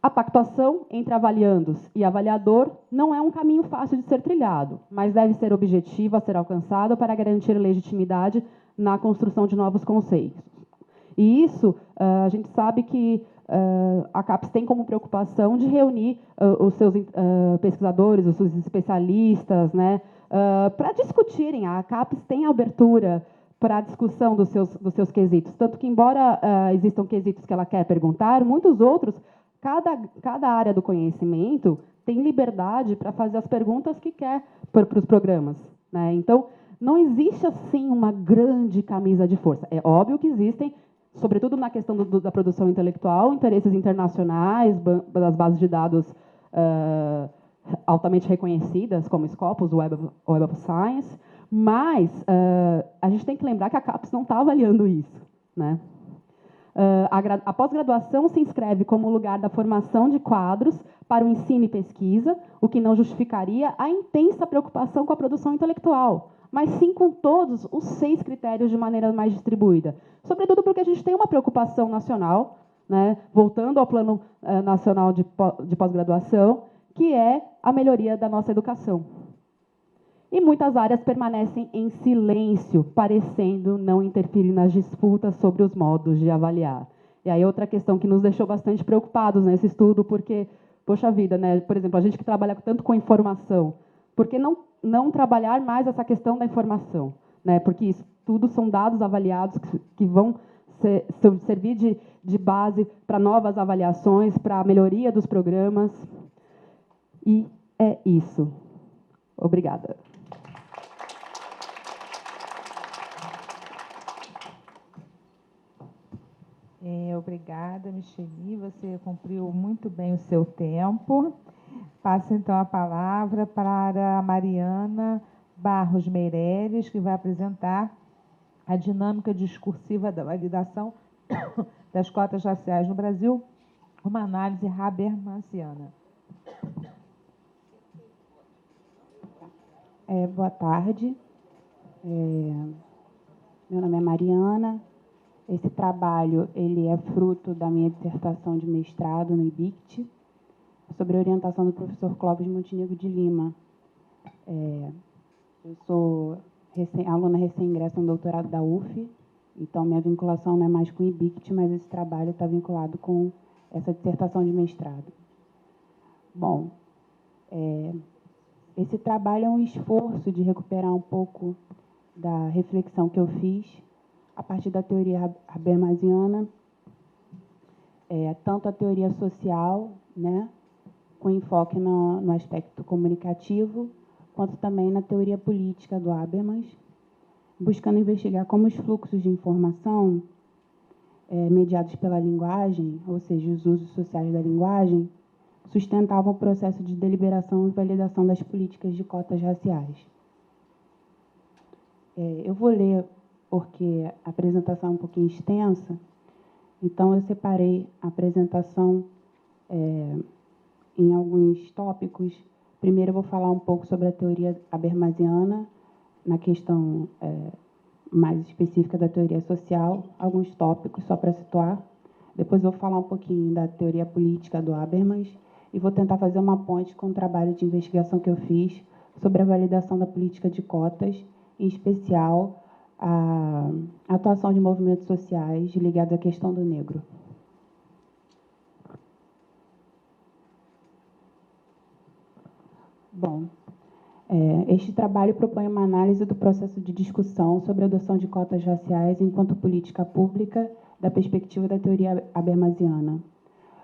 A pactuação entre avaliandos e avaliador não é um caminho fácil de ser trilhado, mas deve ser objetivo a ser alcançado para garantir legitimidade na construção de novos conceitos. E isso, a gente sabe que a CAPES tem como preocupação de reunir os seus pesquisadores, os seus especialistas, né, para discutirem. A CAPES tem abertura para a discussão dos seus quesitos, tanto que, embora existam quesitos que ela quer perguntar, muitos outros, cada área do conhecimento tem liberdade para fazer as perguntas que quer para os programas, né? Então, não existe, assim, uma grande camisa de força. É óbvio que existem, sobretudo na questão da produção intelectual, interesses internacionais, das bases de dados altamente reconhecidas, como Scopus, Web of Science, mas a gente tem que lembrar que a CAPES não está avaliando isso, né? A pós-graduação se inscreve como lugar da formação de quadros para o ensino e pesquisa, o que não justificaria a intensa preocupação com a produção intelectual, mas sim com todos os 6 critérios de maneira mais distribuída. Sobretudo porque a gente tem uma preocupação nacional, né, voltando ao Plano Nacional de Pós-Graduação, que é a melhoria da nossa educação. E muitas áreas permanecem em silêncio, parecendo não interferir nas disputas sobre os modos de avaliar. E aí outra questão que nos deixou bastante preocupados nesse estudo, porque, poxa vida, né, por exemplo, a gente que trabalha tanto com informação, por que não trabalhar mais essa questão da informação, né? Porque isso tudo são dados avaliados que vão servir de base para novas avaliações, para a melhoria dos programas. E é isso. Obrigada. Obrigada, Micheli. Você cumpriu muito bem o seu tempo. Passo, então, a palavra para a Mariana Barros Meireles, que vai apresentar a dinâmica discursiva da validação das cotas raciais no Brasil, uma análise habermasiana. Boa tarde. Meu nome é Mariana. Esse trabalho ele é fruto da minha dissertação de mestrado no IBICT, sobre a orientação do professor Clóvis Montenegro de Lima. Eu sou aluna recém-ingressa no doutorado da UF, então minha vinculação não é mais com o IBICT, mas esse trabalho está vinculado com essa dissertação de mestrado. Bom, esse trabalho é um esforço de recuperar um pouco da reflexão que eu fiz a partir da teoria habermasiana, tanto a teoria social, né, com enfoque no aspecto comunicativo, quanto também na teoria política do Habermas, buscando investigar como os fluxos de informação mediados pela linguagem, ou seja, os usos sociais da linguagem, sustentavam o processo de deliberação e validação das políticas de cotas raciais. Eu vou ler, porque a apresentação é um pouquinho extensa, então eu separei a apresentação em alguns tópicos. Primeiro eu vou falar um pouco sobre a teoria habermasiana, na questão mais específica da teoria social, alguns tópicos só para situar. Depois eu vou falar um pouquinho da teoria política do Habermas e vou tentar fazer uma ponte com o trabalho de investigação que eu fiz sobre a validação da política de cotas, em especial a atuação de movimentos sociais ligados à questão do negro. Bom, este trabalho propõe uma análise do processo de discussão sobre a adoção de cotas raciais enquanto política pública da perspectiva da teoria habermasiana.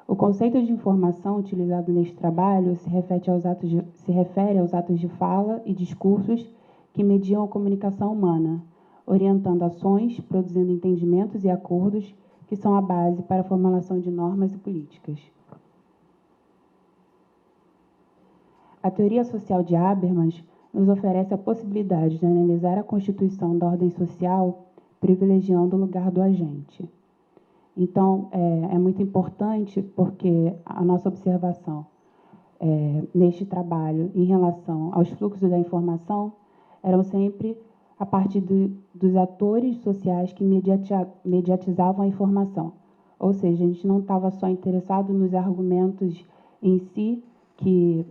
O conceito de informação utilizado neste trabalho se refere aos atos de fala e discursos que mediam a comunicação humana, orientando ações, produzindo entendimentos e acordos que são a base para a formulação de normas e políticas. A teoria social de Habermas nos oferece a possibilidade de analisar a constituição da ordem social privilegiando o lugar do agente. Então, é muito importante porque a nossa observação neste trabalho em relação aos fluxos da informação eram sempre a partir dos atores sociais que mediatizavam a informação. Ou seja, a gente não estava só interessado nos argumentos em si, que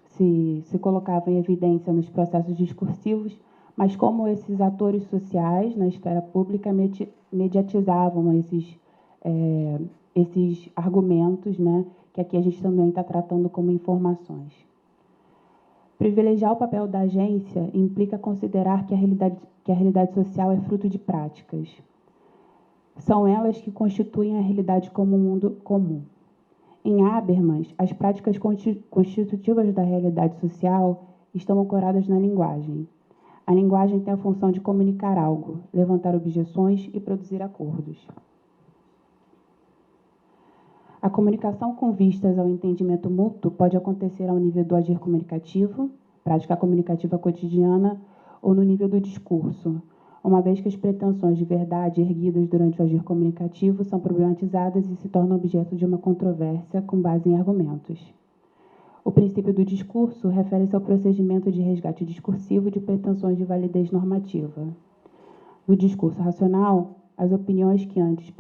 se colocavam em evidência nos processos discursivos, mas como esses atores sociais na esfera pública mediatizavam esses argumentos, né, que aqui a gente também está tratando como informações. Privilegiar o papel da agência implica considerar que a realidade social é fruto de práticas. São elas que constituem a realidade como um mundo comum. Em Habermas, as práticas constitutivas da realidade social estão ancoradas na linguagem. A linguagem tem a função de comunicar algo, levantar objeções e produzir acordos. A comunicação com vistas ao entendimento mútuo pode acontecer ao nível do agir comunicativo, prática comunicativa cotidiana, ou no nível do discurso, uma vez que as pretensões de verdade erguidas durante o agir comunicativo são problematizadas e se tornam objeto de uma controvérsia com base em argumentos. O princípio do discurso refere-se ao procedimento de resgate discursivo de pretensões de validez normativa. No discurso racional, as opiniões que antes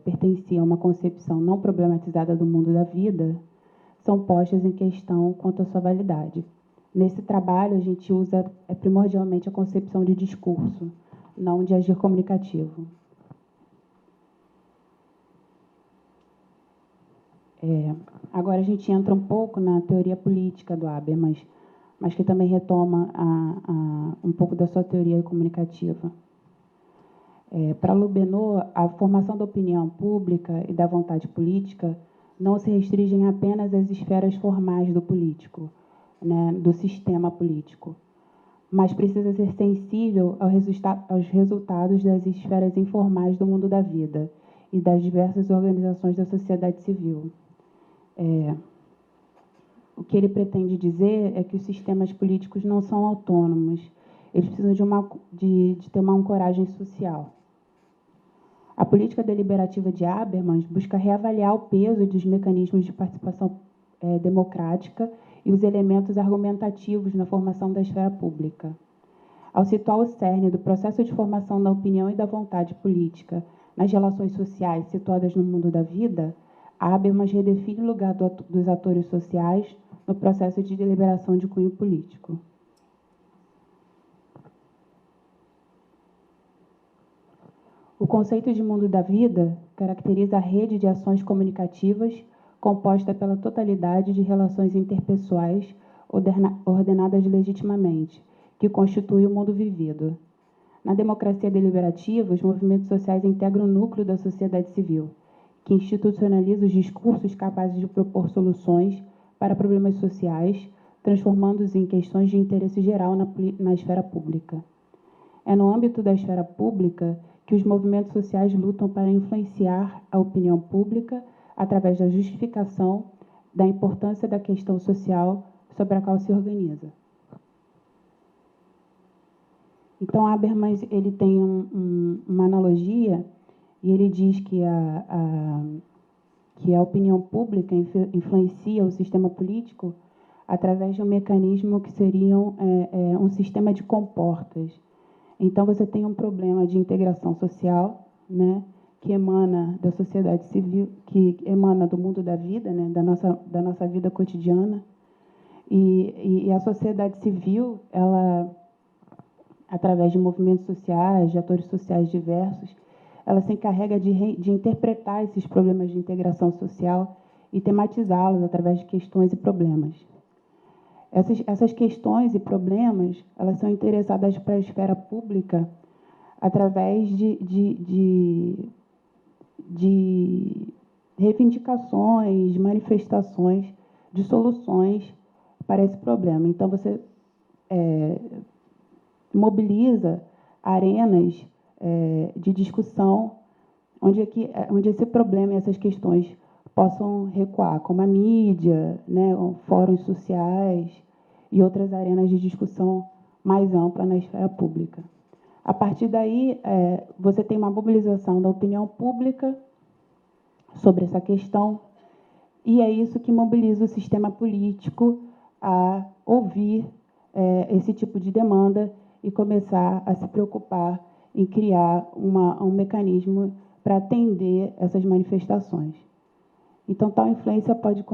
pertenciam a uma concepção não problematizada do mundo da vida são postas em questão quanto à sua validade. Nesse trabalho, a gente usa primordialmente a concepção de discurso, não de agir comunicativo. Agora a gente entra um pouco na teoria política do Habermas, mas que também retoma um pouco da sua teoria comunicativa. Para Lubenow, a formação da opinião pública e da vontade política não se restringem apenas às esferas formais do político, né, do sistema político, mas precisa ser sensível aos resultados das esferas informais do mundo da vida e das diversas organizações da sociedade civil. O que ele pretende dizer é que os sistemas políticos não são autônomos, eles precisam de ter uma ancoragem social. A política deliberativa de Habermas busca reavaliar o peso dos mecanismos de participação democrática e os elementos argumentativos na formação da esfera pública. Ao situar o cerne do processo de formação da opinião e da vontade política nas relações sociais situadas no mundo da vida, Habermas redefine o lugar dos atores sociais no processo de deliberação de cunho político. O conceito de mundo da vida caracteriza a rede de ações comunicativas composta pela totalidade de relações interpessoais ordenadas legitimamente, que constitui o mundo vivido. Na democracia deliberativa, os movimentos sociais integram o núcleo da sociedade civil, que institucionaliza os discursos capazes de propor soluções para problemas sociais, transformando-os em questões de interesse geral na esfera pública. É no âmbito da esfera pública que os movimentos sociais lutam para influenciar a opinião pública através da justificação da importância da questão social sobre a qual se organiza. Então, Habermas ele tem uma analogia e ele diz que a opinião pública influencia o sistema político através de um mecanismo que seria um sistema de comportas. Então, você tem um problema de integração social, né, que emana da sociedade civil, que emana do mundo da vida, né, da nossa vida cotidiana. E a sociedade civil, ela, através de movimentos sociais, de atores sociais diversos, ela se encarrega de interpretar esses problemas de integração social e tematizá-los através de questões e problemas. Essas questões e problemas, elas são interessadas para a esfera pública através de reivindicações, de manifestações, de soluções para esse problema. Então, você mobiliza arenas de discussão onde esse problema e essas questões possam recuar, como a mídia, né, fóruns sociais e outras arenas de discussão mais ampla na esfera pública. A partir daí, você tem uma mobilização da opinião pública sobre essa questão, e é isso que mobiliza o sistema político a ouvir esse tipo de demanda e começar a se preocupar em criar um mecanismo para atender essas manifestações. Então, tal influência pode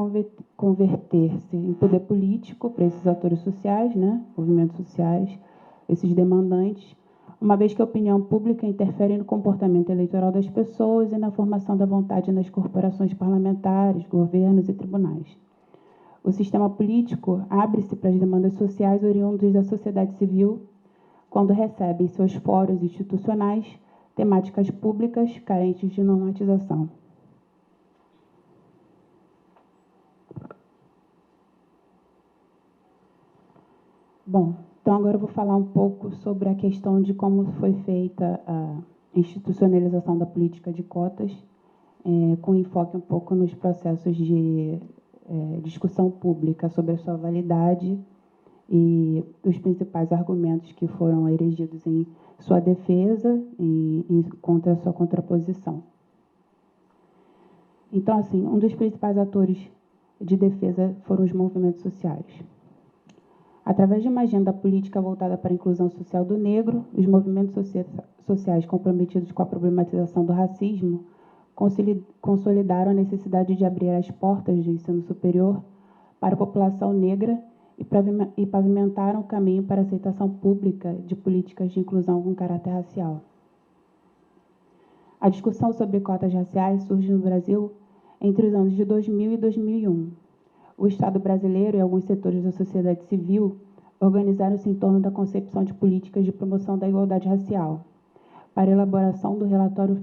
converter-se em poder político para esses atores sociais, né, movimentos sociais, esses demandantes, uma vez que a opinião pública interfere no comportamento eleitoral das pessoas e na formação da vontade nas corporações parlamentares, governos e tribunais. O sistema político abre-se para as demandas sociais oriundas da sociedade civil quando recebe em seus fóruns institucionais temáticas públicas carentes de normatização. Bom, então agora eu vou falar um pouco sobre a questão de como foi feita a institucionalização da política de cotas, com enfoque um pouco nos processos de discussão pública sobre a sua validade e os principais argumentos que foram erigidos em sua defesa e contra a sua contraposição. Então, assim, um dos principais atores de defesa foram os movimentos sociais. Através de uma agenda política voltada para a inclusão social do negro, os movimentos sociais comprometidos com a problematização do racismo consolidaram a necessidade de abrir as portas do ensino superior para a população negra e pavimentaram o caminho para a aceitação pública de políticas de inclusão com caráter racial. A discussão sobre cotas raciais surge no Brasil entre os anos de 2000 e 2001. O Estado brasileiro e alguns setores da sociedade civil organizaram-se em torno da concepção de políticas de promoção da igualdade racial, para a elaboração do relatório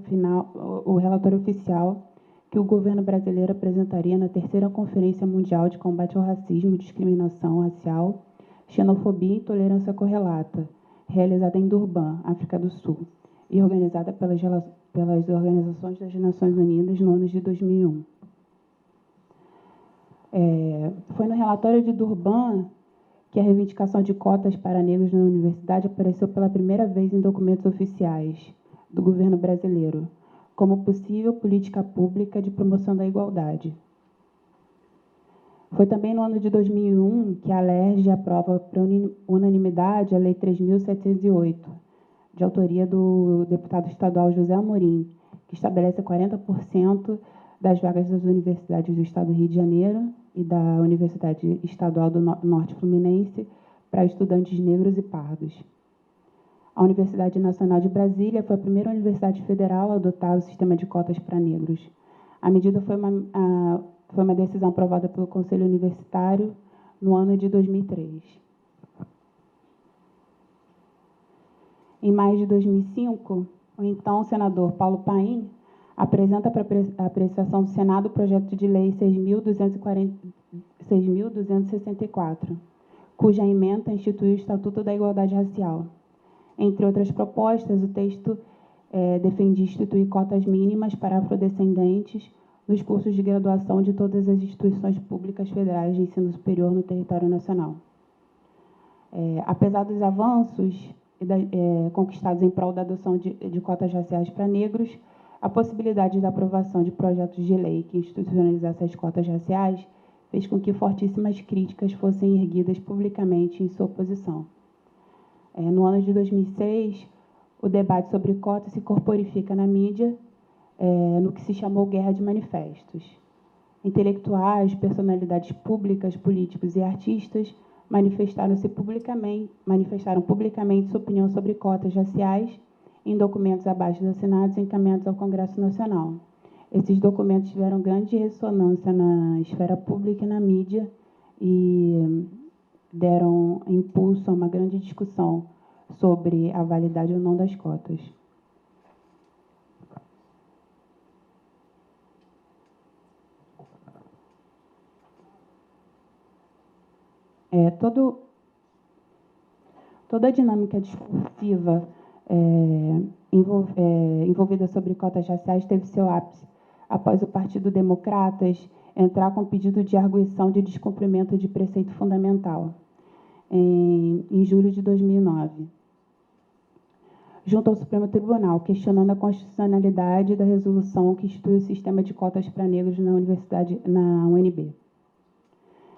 oficial que o governo brasileiro apresentaria na terceira Conferência Mundial de Combate ao Racismo, Discriminação Racial, Xenofobia e Intolerância Correlata, realizada em Durban, África do Sul, e organizada pelas Organizações das Nações Unidas no ano de 2001. Foi no relatório de Durban que a reivindicação de cotas para negros na universidade apareceu pela primeira vez em documentos oficiais do governo brasileiro, como possível política pública de promoção da igualdade. Foi também no ano de 2001 que a LERJ aprova por unanimidade a Lei 3.708, de autoria do deputado estadual José Amorim, que estabelece 40% das vagas das universidades do Estado do Rio de Janeiro e da Universidade Estadual do Norte Fluminense para estudantes negros e pardos. A Universidade Nacional de Brasília foi a primeira universidade federal a adotar o sistema de cotas para negros. A medida foi uma decisão aprovada pelo Conselho Universitário no ano de 2003. Em maio de 2005, o então senador Paulo Paim apresenta para a apreciação do Senado o projeto de lei 6.264, cuja ementa institui o Estatuto da Igualdade Racial. Entre outras propostas, o texto defendia instituir cotas mínimas para afrodescendentes nos cursos de graduação de todas as instituições públicas federais de ensino superior no território nacional. Apesar dos avanços conquistados em prol da adoção de cotas raciais para negros, a possibilidade da aprovação de projetos de lei que institucionalizassem as cotas raciais fez com que fortíssimas críticas fossem erguidas publicamente em sua oposição. No ano de 2006, o debate sobre cotas se corporifica na mídia, no que se chamou Guerra de Manifestos. Intelectuais, personalidades públicas, políticos e artistas manifestaram publicamente sua opinião sobre cotas raciais em documentos abaixo assinados e encaminhados ao Congresso Nacional. Esses documentos tiveram grande ressonância na esfera pública e na mídia e deram impulso a uma grande discussão sobre a validade ou não das cotas. Toda a dinâmica discursiva envolvida sobre cotas raciais teve seu ápice após o Partido Democratas entrar com pedido de arguição de descumprimento de preceito fundamental, em julho de 2009, junto ao Supremo Tribunal, questionando a constitucionalidade da resolução que institui o sistema de cotas para negros na UNB.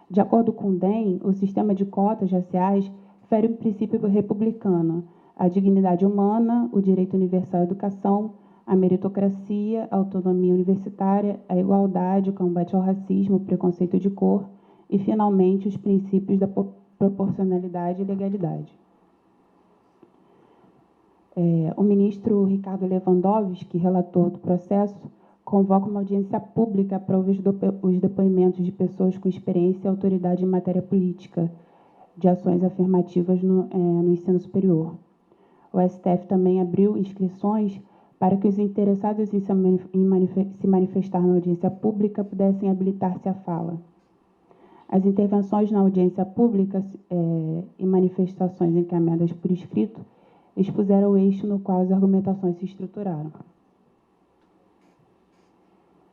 De acordo com o DEM, o sistema de cotas raciais fere um princípio republicano, a dignidade humana, o direito universal à educação, a meritocracia, a autonomia universitária, a igualdade, o combate ao racismo, o preconceito de cor e, finalmente, os princípios da proporcionalidade e legalidade. O ministro Ricardo Lewandowski, relator do processo, convoca uma audiência pública para ouvir os depoimentos de pessoas com experiência e autoridade em matéria política de ações afirmativas no ensino superior. O STF também abriu inscrições para que os interessados em se manifestar na audiência pública pudessem habilitar-se à fala. As intervenções na audiência pública e manifestações encaminhadas por escrito expuseram o eixo no qual as argumentações se estruturaram.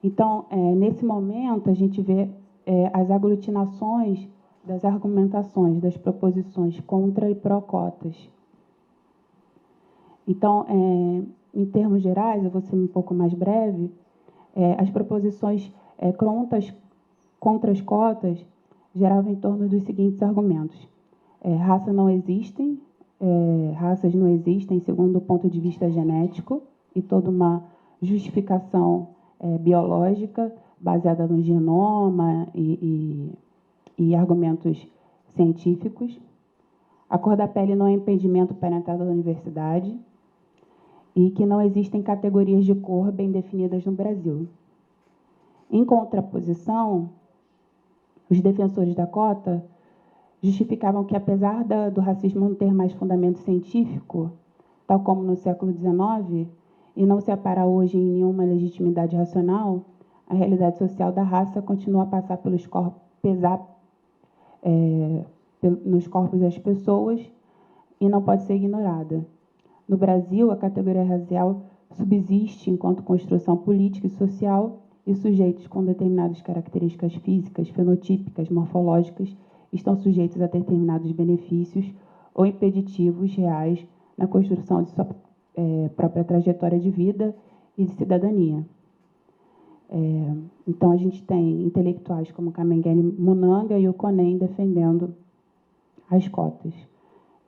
Então, nesse momento, a gente vê as aglutinações das argumentações, das proposições contra e pró-cotas. Então, em termos gerais, eu vou ser um pouco mais breve, as proposições contra as cotas geravam em torno dos seguintes argumentos. Raças não existem segundo o ponto de vista genético e toda uma justificação biológica baseada no genoma e argumentos científicos. A cor da pele não é impedimento para a entrada na universidade e que não existem categorias de cor bem definidas no Brasil. Em contraposição, os defensores da cota justificavam que, apesar do racismo não ter mais fundamento científico, tal como no século XIX, e não se apara hoje em nenhuma legitimidade racional, a realidade social da raça continua a passar nos corpos das pessoas e não pode ser ignorada. No Brasil, a categoria racial subsiste enquanto construção política e social e sujeitos com determinadas características físicas, fenotípicas, morfológicas estão sujeitos a determinados benefícios ou impeditivos reais na construção de sua própria trajetória de vida e de cidadania. Então, a gente tem intelectuais como Kamengele Munanga e o Konen defendendo as cotas.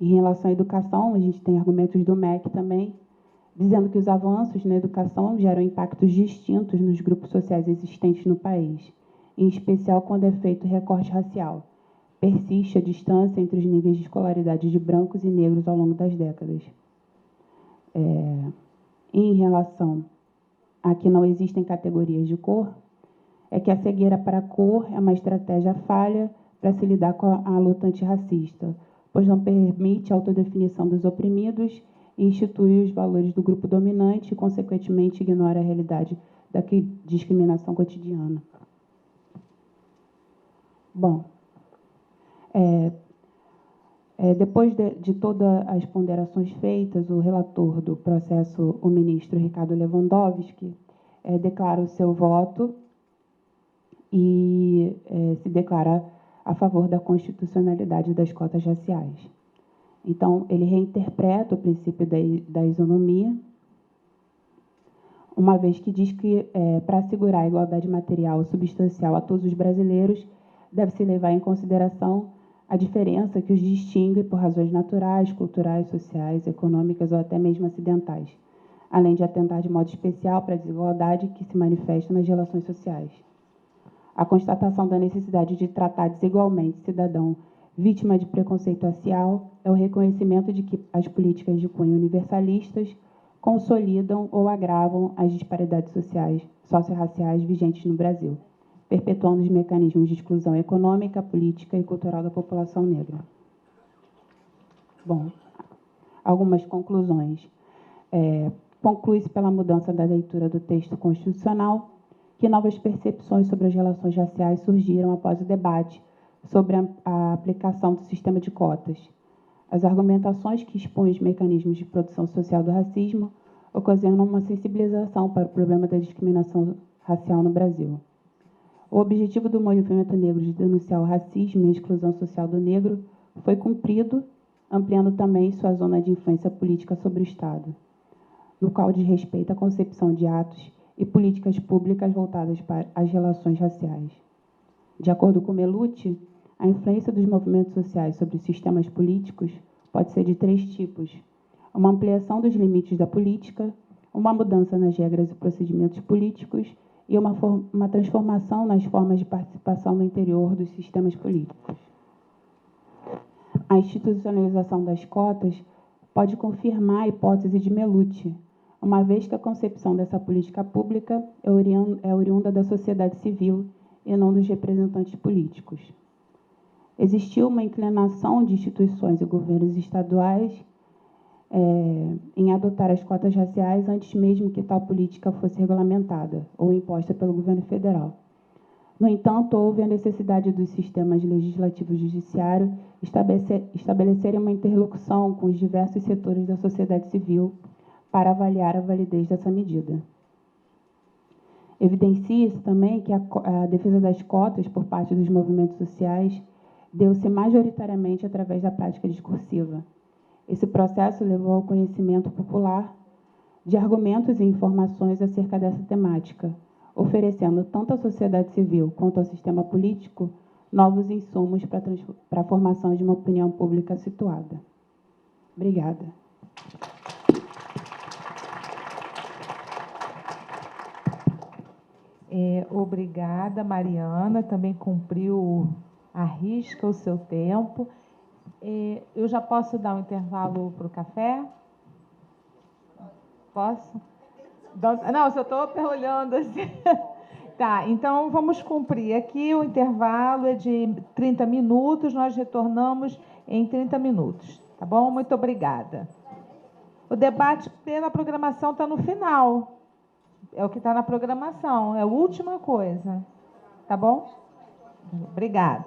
Em relação à educação, a gente tem argumentos do MEC também, dizendo que os avanços na educação geram impactos distintos nos grupos sociais existentes no país, em especial quando é feito recorte racial. Persiste a distância entre os níveis de escolaridade de brancos e negros ao longo das décadas. Em relação a que não existem categorias de cor, é que a cegueira para a cor é uma estratégia falha para se lidar com a luta antirracista, pois não permite a autodefinição dos oprimidos e institui os valores do grupo dominante e, consequentemente, ignora a realidade da discriminação cotidiana. Bom, depois de todas as ponderações feitas, o relator do processo, o ministro Ricardo Lewandowski, declara o seu voto e se declara a favor da constitucionalidade das cotas raciais. Então, ele reinterpreta o princípio da isonomia, uma vez que diz que, para assegurar a igualdade material substancial a todos os brasileiros, deve-se levar em consideração a diferença que os distingue por razões naturais, culturais, sociais, econômicas ou até mesmo acidentais, além de atentar de modo especial para a desigualdade que se manifesta nas relações sociais. A constatação da necessidade de tratar desigualmente cidadão vítima de preconceito racial é o reconhecimento de que as políticas de cunho universalistas consolidam ou agravam as disparidades sociais, socio-raciais vigentes no Brasil, perpetuando os mecanismos de exclusão econômica, política e cultural da população negra. Bom, algumas conclusões. Conclui-se pela mudança da leitura do texto constitucional que novas percepções sobre as relações raciais surgiram após o debate sobre a aplicação do sistema de cotas. As argumentações que expõem os mecanismos de produção social do racismo ocasionam uma sensibilização para o problema da discriminação racial no Brasil. O objetivo do movimento negro de denunciar o racismo e a exclusão social do negro foi cumprido, ampliando também sua zona de influência política sobre o Estado, no qual diz respeito à concepção de atos e políticas públicas voltadas para as relações raciais. De acordo com Melucci, a influência dos movimentos sociais sobre os sistemas políticos pode ser de 3 tipos: uma ampliação dos limites da política, uma mudança nas regras e procedimentos políticos e uma transformação nas formas de participação no interior dos sistemas políticos. A institucionalização das cotas pode confirmar a hipótese de Melucci, uma vez que a concepção dessa política pública é oriunda da sociedade civil e não dos representantes políticos. Existiu uma inclinação de instituições e governos estaduais em adotar as cotas raciais antes mesmo que tal política fosse regulamentada ou imposta pelo governo federal. No entanto, houve a necessidade dos sistemas legislativo e judiciário estabelecerem uma interlocução com os diversos setores da sociedade civil para avaliar a validez dessa medida. Evidencia-se também que a defesa das cotas por parte dos movimentos sociais deu-se majoritariamente através da prática discursiva. Esse processo levou ao conhecimento popular de argumentos e informações acerca dessa temática, oferecendo tanto à sociedade civil quanto ao sistema político novos insumos para a formação de uma opinião pública situada. Obrigada. Obrigada, Mariana. Também cumpriu à risca o seu tempo. Eu já posso dar um intervalo para o café? Posso? Não, eu estou olhando assim. Tá, então vamos cumprir aqui. O intervalo é de 30 minutos. Nós retornamos em 30 minutos. Tá bom? Muito obrigada. O debate pela programação está no final. É o que está na programação. É a última coisa. Tá bom? Obrigada.